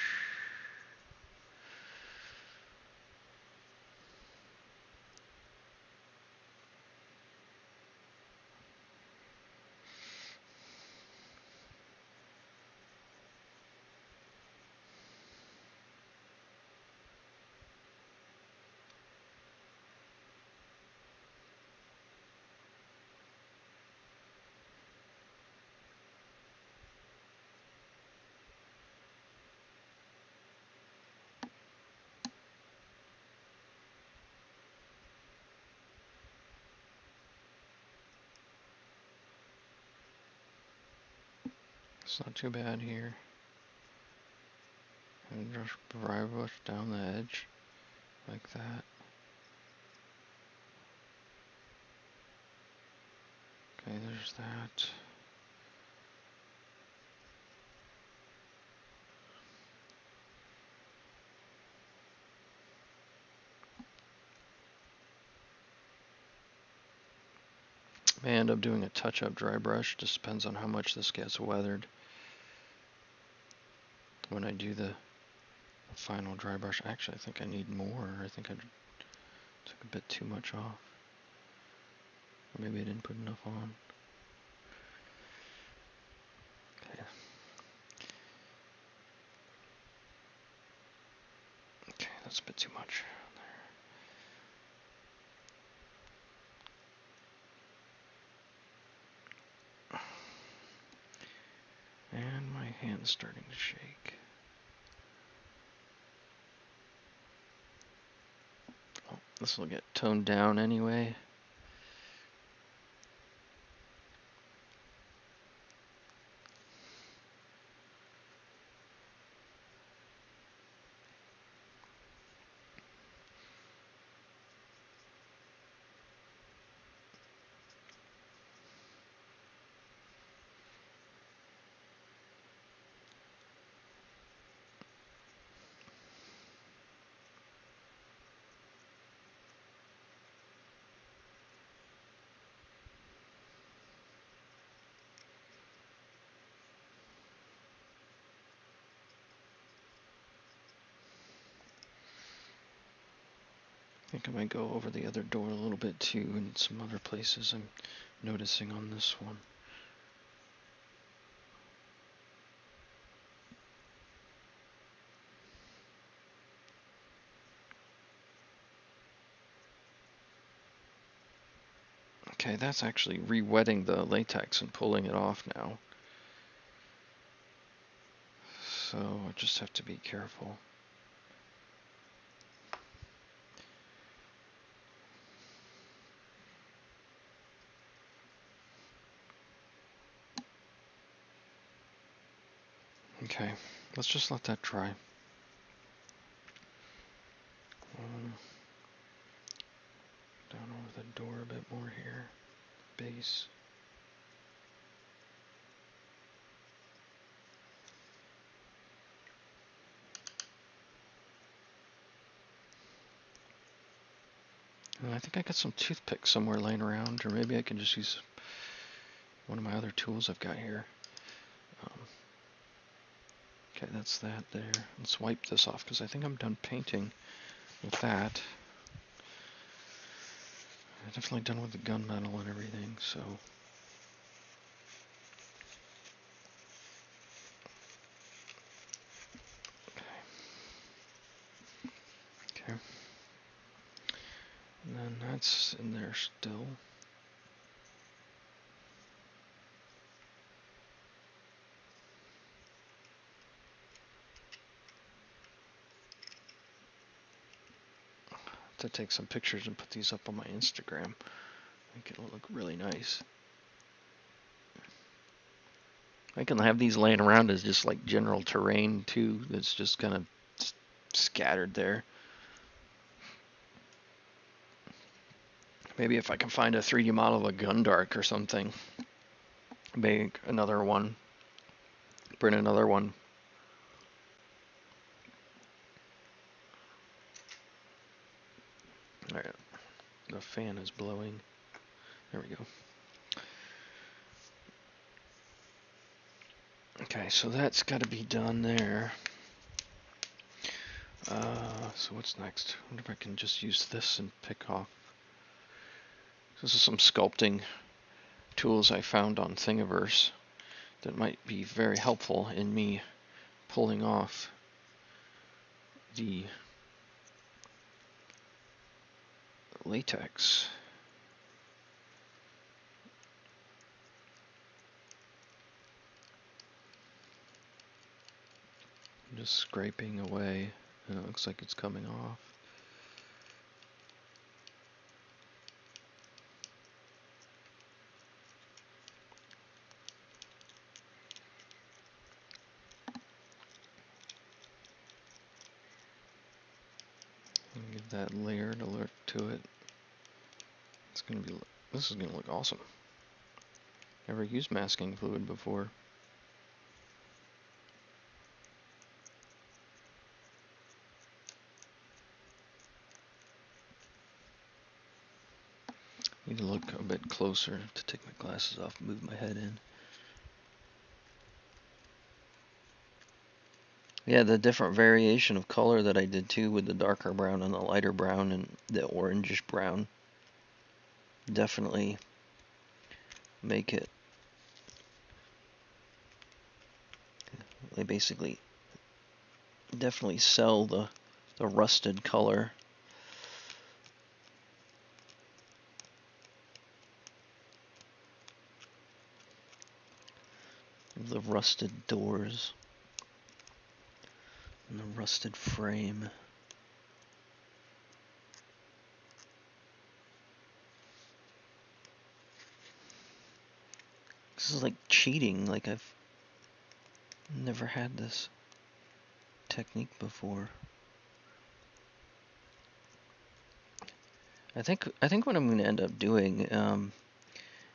It's not too bad here. And just dry brush down the edge like that. Okay, there's that. May end up doing a touch-up dry brush. Just depends on how much this gets weathered. When I do the final dry brush, actually I think I need more. I think I took a bit too much off. Or maybe I didn't put enough on. Okay. Okay, that's a bit too much there. And my hand's starting to shake. Oh, this will get toned down anyway. I think I might go over the other door a little bit too, and some other places I'm noticing on this one. Okay, that's actually re-wetting the latex and pulling it off now. So I just have to be careful. Okay, let's just let that dry. Down over the door a bit more here. Base. And I think I got some toothpicks somewhere laying around, or maybe I can just use one of my other tools I've got here. Okay, that's that there. Let's wipe this off because I think I'm done painting with that. definitely done with the gunmetal and everything, so. Okay. And then that's in there still. To take some pictures and put these up on my Instagram. I think it'll look really nice. I can have these laying around as just like general terrain too, that's just kind of scattered there. Maybe if I can find a 3D model of a Gundark or something, make another one, print another one. Alright, the fan is blowing. There we go. Okay, so that's got to be done there. So what's next? I wonder if I can just use this and pick off. This is some sculpting tools I found on Thingiverse that might be very helpful in me pulling off the latex. I'm just scraping away and it looks like it's coming off. Give that layered alert to it. It's gonna be. This is gonna look awesome. Never used masking fluid before. Need to look a bit closer to take my glasses off, move my head in. Yeah, the different variation of color that I did too with the darker brown and the lighter brown and the orangish brown definitely make it. They basically definitely sell the rusted color. The rusted doors and the rusted frame. This is like cheating, like I've never had this technique before. I think what I'm going to end up doing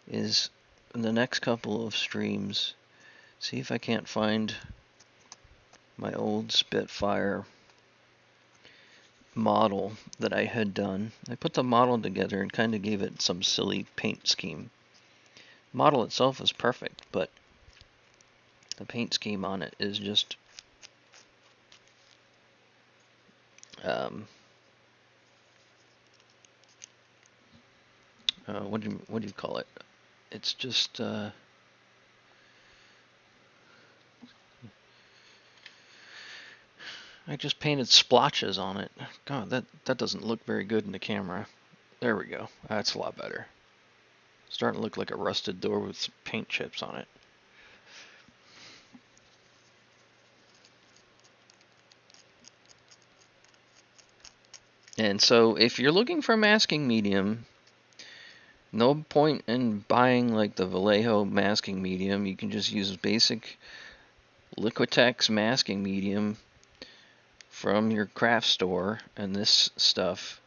is in the next couple of streams, see if I can't find my old Spitfire model that I had done. I put the model together and kind of gave it some silly paint scheme. The model itself is perfect, but the paint scheme on it is just what do you call it? It's just I just painted splotches on it. God, that doesn't look very good in the camera. There we go. That's a lot better. Starting to look like a rusted door with some paint chips on it. And so if you're looking for a masking medium, no point in buying like the Vallejo masking medium. You can just use basic Liquitex masking medium from your craft store, and this stuff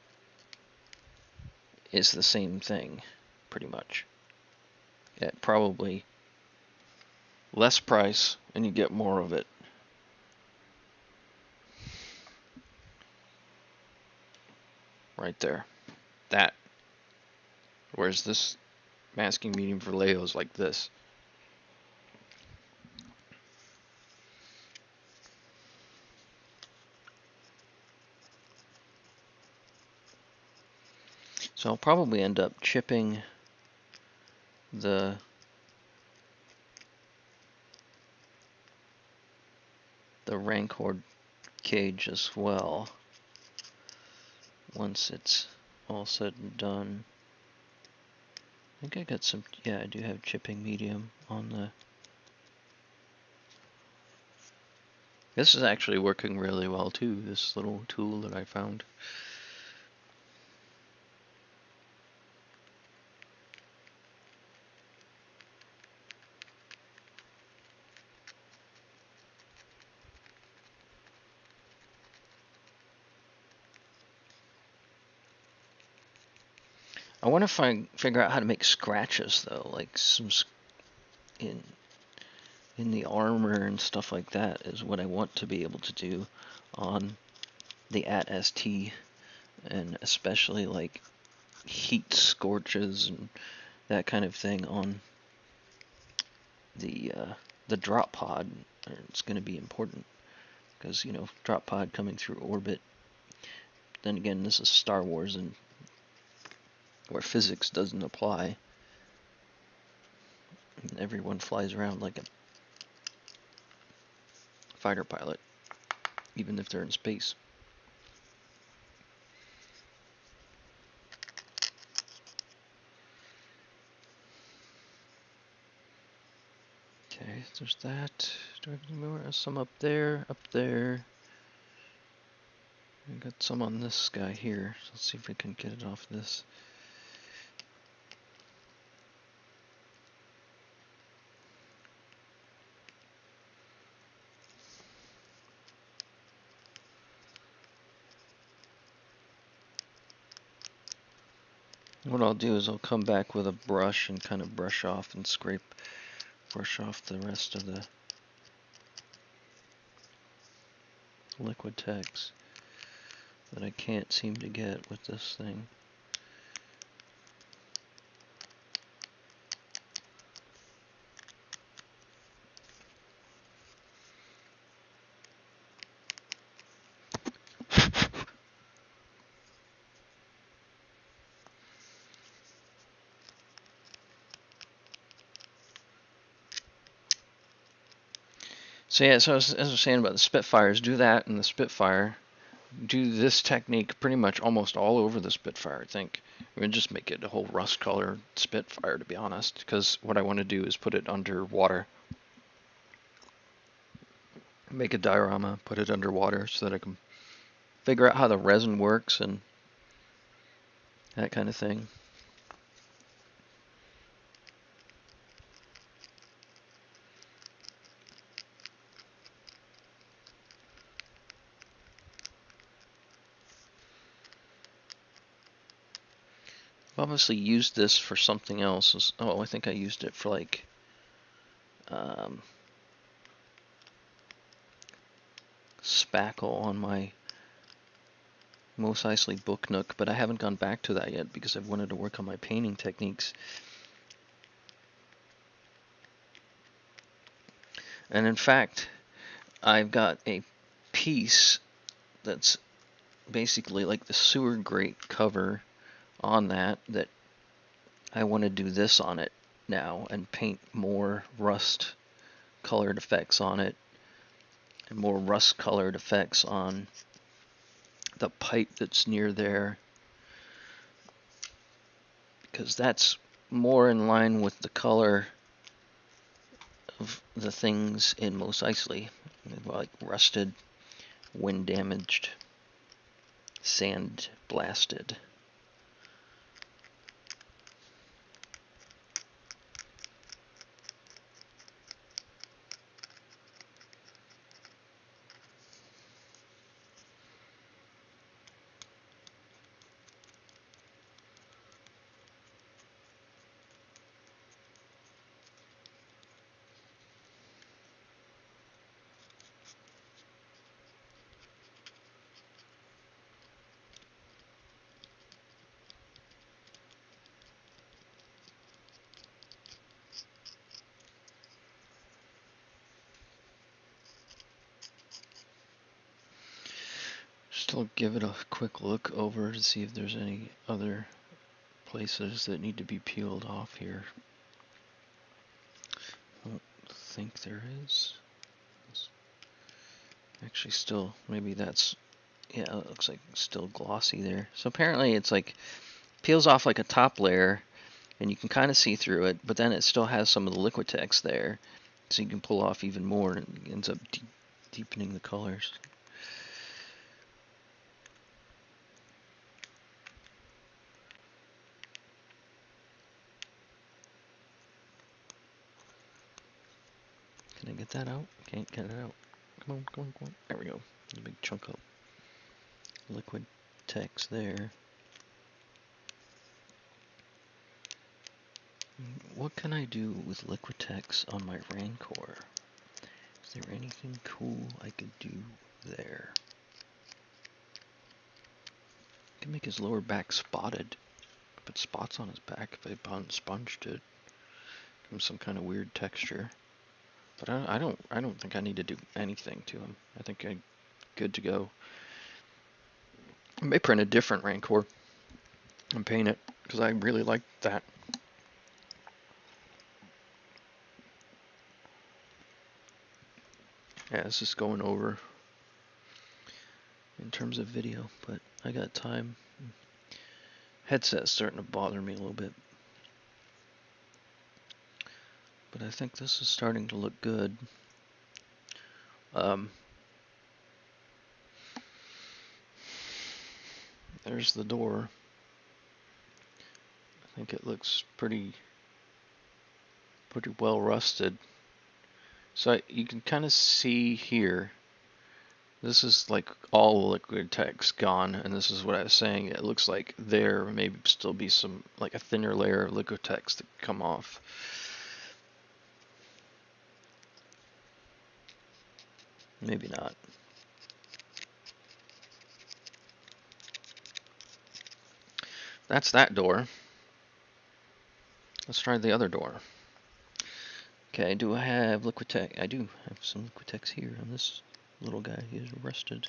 is the same thing, pretty much. At probably less price, and you get more of it. Right there. That. Whereas this masking medium for Vallejo is like this. So I'll probably end up chipping the Rancor Cage as well once it's all said and done. I think I got some, yeah, I do have chipping medium on the... This is actually working really well too, this little tool that I found. I want to figure out how to make scratches though, like some in the armor and stuff like that is what I want to be able to do on the @ST, and especially like heat scorches and that kind of thing on the drop pod. It's going to be important because, you know, drop pod coming through orbit. Then again, this is Star Wars and where physics doesn't apply. And everyone flies around like a fighter pilot, even if they're in space. Okay, there's that. Do I have any more? Some up there, up there. I got some on this guy here. Let's see if we can get it off this. What I'll do is I'll come back with a brush and kind of brush off and brush off the rest of the liquid text that I can't seem to get with this thing. So yeah, so as I was saying about the Spitfires, do that in the Spitfire. Do this technique pretty much almost all over the Spitfire, I think. I'm going to just make it a whole rust color Spitfire, to be honest, because what I want to do is put it under water. Make a diorama, put it underwater so that I can figure out how the resin works and that kind of thing. I've obviously used this for something else. Oh, I think I used it for like spackle on my Mos Eisley Book Nook, but I haven't gone back to that yet because I've wanted to work on my painting techniques. And in fact, I've got a piece that's basically like the sewer grate cover on that I want to do this on it now and paint more rust colored effects on it and more rust colored effects on the pipe that's near there, because that's more in line with the color of the things in Mos Eisley, like rusted, wind damaged, sand blasted. Still give it a quick look over to see if there's any other places that need to be peeled off here. I don't think there is. It's actually still, maybe that's, yeah, it looks like it's still glossy there. So apparently it's like, peels off like a top layer, and you can kind of see through it, but then it still has some of the Liquitex there, so you can pull off even more, and it ends up deepening the colors. Can I get that out? Can't get it out. Come on, come on, come on. There we go. There's a big chunk of Liquitex there. What can I do with Liquitex on my Rancor? Is there anything cool I could do there? I can make his lower back spotted. Put spots on his back if I sponged it. Give him some kind of weird texture. But I don't think I need to do anything to him. I think I'm good to go. I may print a different Rancor and paint it, because I really like that. Yeah, this is going over in terms of video, but I got time. Headset's starting to bother me a little bit. But I think this is starting to look good. There's the door. I think it looks pretty well rusted. So you can kind of see here. This is like all Liquitex gone, and this is what I was saying. It looks like there may still be some, like a thinner layer of Liquitex that come off. Maybe not. That's that door. Let's try the other door. Okay, do I have Liquitex? I do have some Liquitex here on this little guy. He is rusted.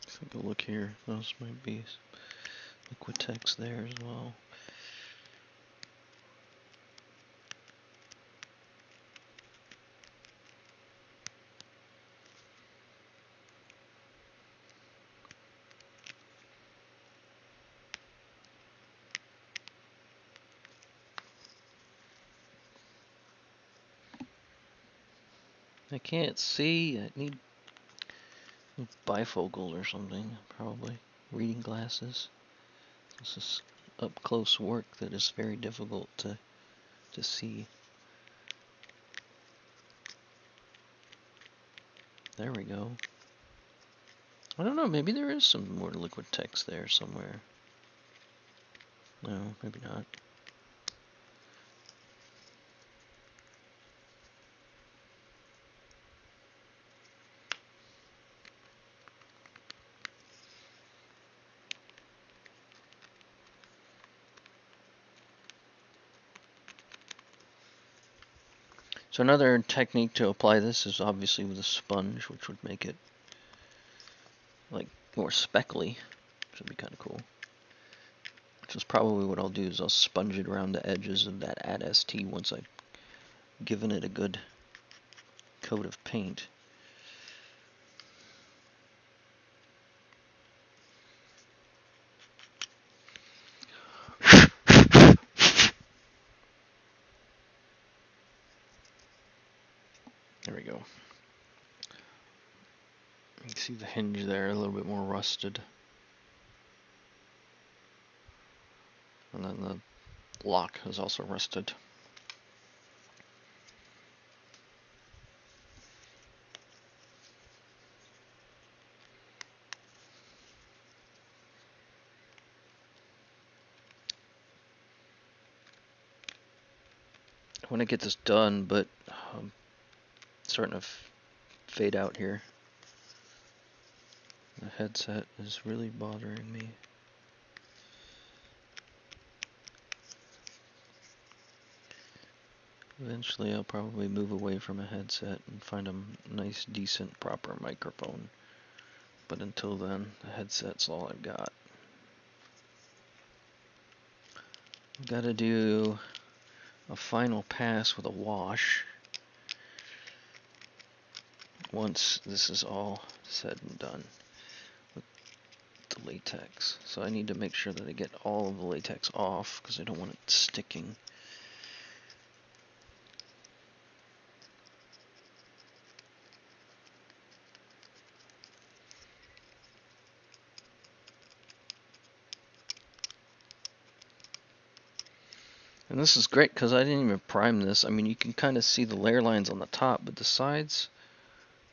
Let's take a look here. Those might be Liquitex there as well. I can't see. I need bifocals or something, probably. Reading glasses. This is up close work that is very difficult to see. There we go. I don't know, maybe there is some more Liquitex there somewhere. No, maybe not. So another technique to apply this is obviously with a sponge, which would make it like more speckly, which would be kind of cool. Which is probably what I'll do, is I'll sponge it around the edges of that AD-ST once I've given it a good coat of paint. There we go. You can see the hinge there, a little bit more rusted. And then the lock is also rusted. I want to get this done, but it's starting to fade out here. The headset is really bothering me. Eventually I'll probably move away from a headset and find a nice, decent, proper microphone. But until then, the headset's all I've got. I've got to do a final pass with a wash once this is all said and done with the latex. So I need to make sure that I get all of the latex off because I don't want it sticking. And this is great because I didn't even prime this. I mean, you can kind of see the layer lines on the top, but the sides,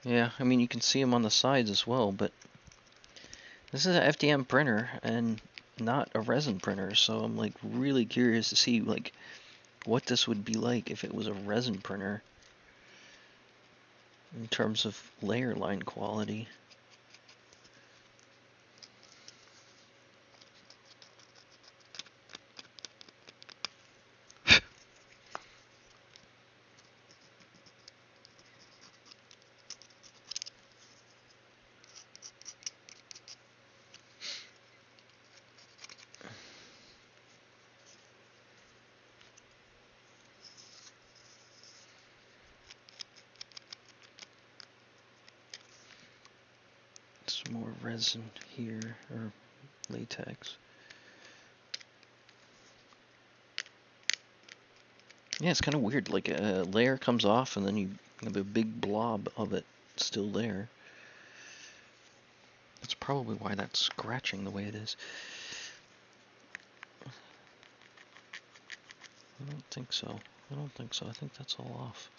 yeah, I mean, you can see them on the sides as well, but this is an FDM printer and not a resin printer, so I'm like really curious to see like what this would be like if it was a resin printer in terms of layer line quality. Some more resin here, or latex. Yeah, it's kind of weird. Like a layer comes off and then you have a big blob of it still there. That's probably why that's scratching the way it is. I don't think so. I don't think so. I think that's all off.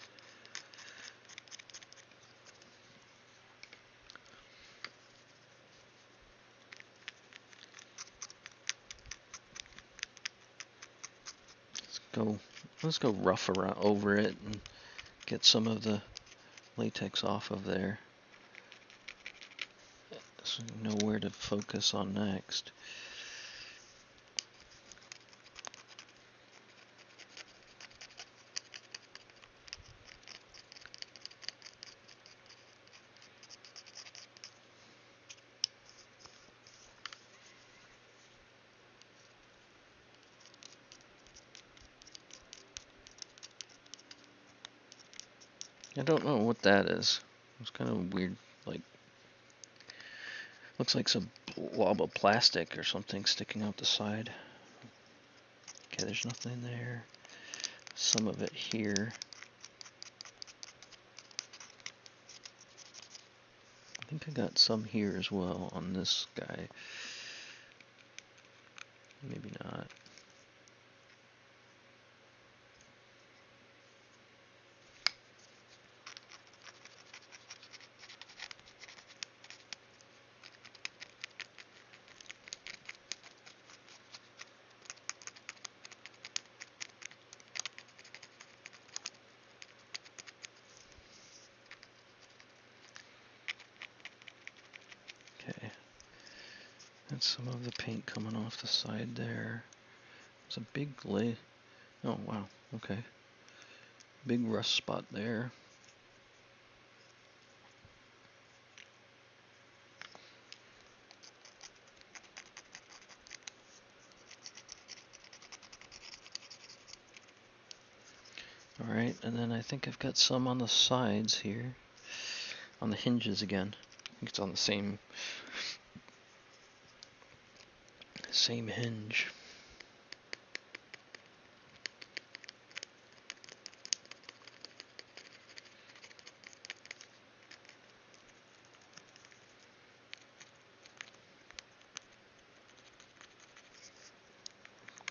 Let's go rough around over it and get some of the latex off of there. So you know where to focus on next. I don't know what that is. It's kind of weird, like, looks like some blob of plastic or something sticking out the side. Okay, there's nothing there. Some of it here. I think I got some here as well on this guy. Maybe not. Okay. That's some of the paint coming off the side there. It's a big lay. Oh, wow. Okay. Big rust spot there. Alright, and then I think I've got some on the sides here. On the hinges again. I think it's on the same hinge.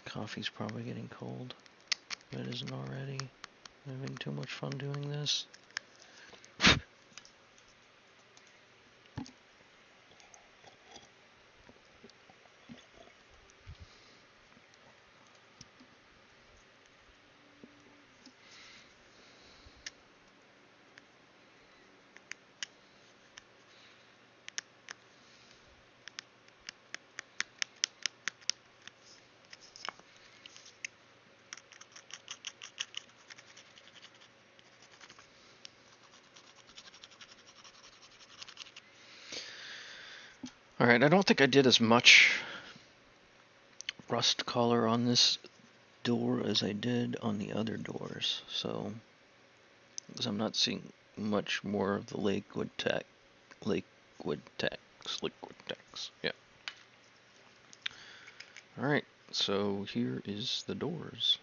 Coffee's probably getting cold, but it isn't already. I'm having too much fun doing this. Alright, I don't think I did as much rust color on this door as I did on the other doors, so because I'm not seeing much more of the liquid text, yeah. Alright, so here is the doors.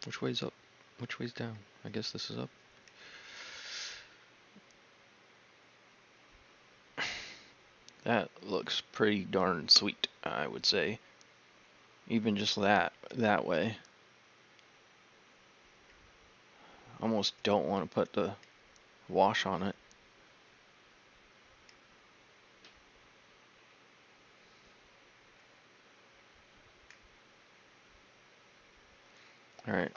Which way's up? Which way's down? I guess this is up. That looks pretty darn sweet, I would say. Even just that way. Almost don't want to put the wash on it. Alright,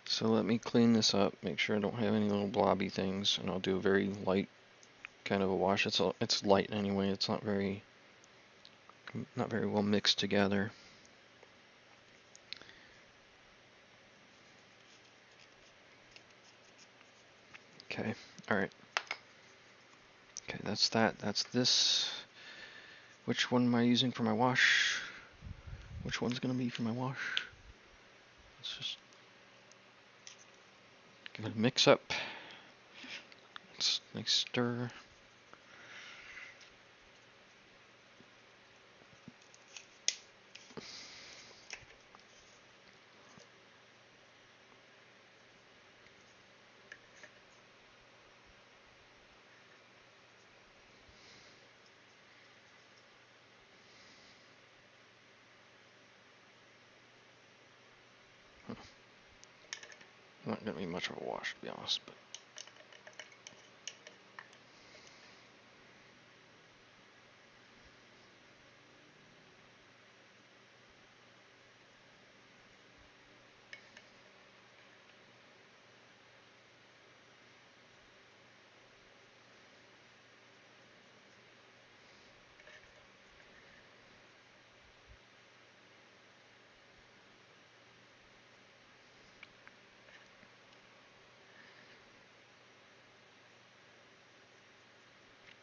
so let me clean this up, make sure I don't have any little blobby things, and I'll do a very light kind of a wash. It's light anyway, it's not very well mixed together. Okay, alright. Okay, that's that. That's this. Which one am I using for my wash? Which one's gonna be for my wash? Let's just give it a mix up. Let's nice stir. Not gonna be much of a wash, to be honest, but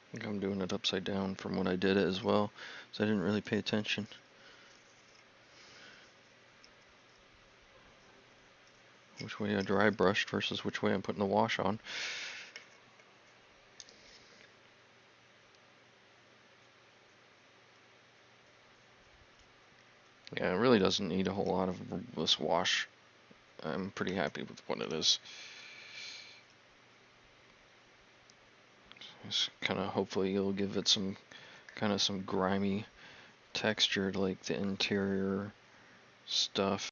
I think I'm doing it upside down from when I did it as well, so I didn't really pay attention. Which way I dry brushed versus which way I'm putting the wash on. Yeah, it really doesn't need a whole lot of this wash. I'm pretty happy with what it is. Just kind of hopefully it'll give it some kind of some grimy texture to like the interior stuff.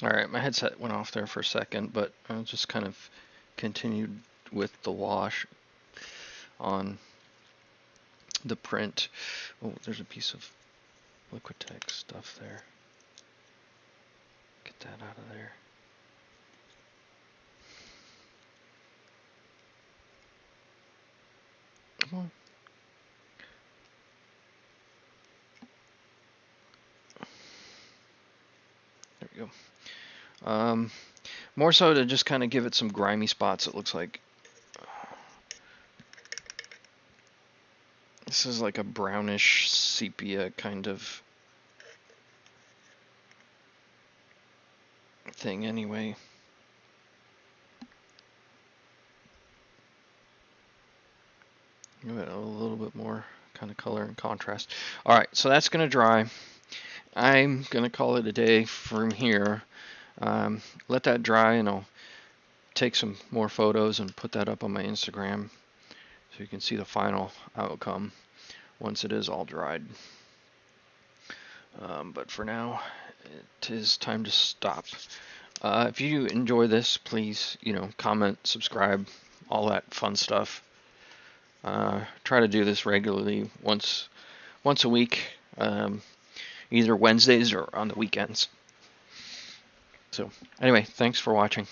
Alright, my headset went off there for a second, but I just kind of continued with the wash on the print. Oh, there's a piece of Liquitex stuff there. Get that out of there. Come on. we go. More so to just kind of give it some grimy spots, it looks like. This is like a brownish sepia kind of thing anyway. Give it a little bit more kind of color and contrast. Alright, so that's going to dry. I'm going to call it a day from here. Let that dry, and I'll take some more photos and put that up on my Instagram so you can see the final outcome once it is all dried. But for now, it is time to stop. If you enjoy this, please, comment, subscribe, all that fun stuff. Try to do this regularly, once a week, either Wednesdays or on the weekends. So anyway, thanks for watching.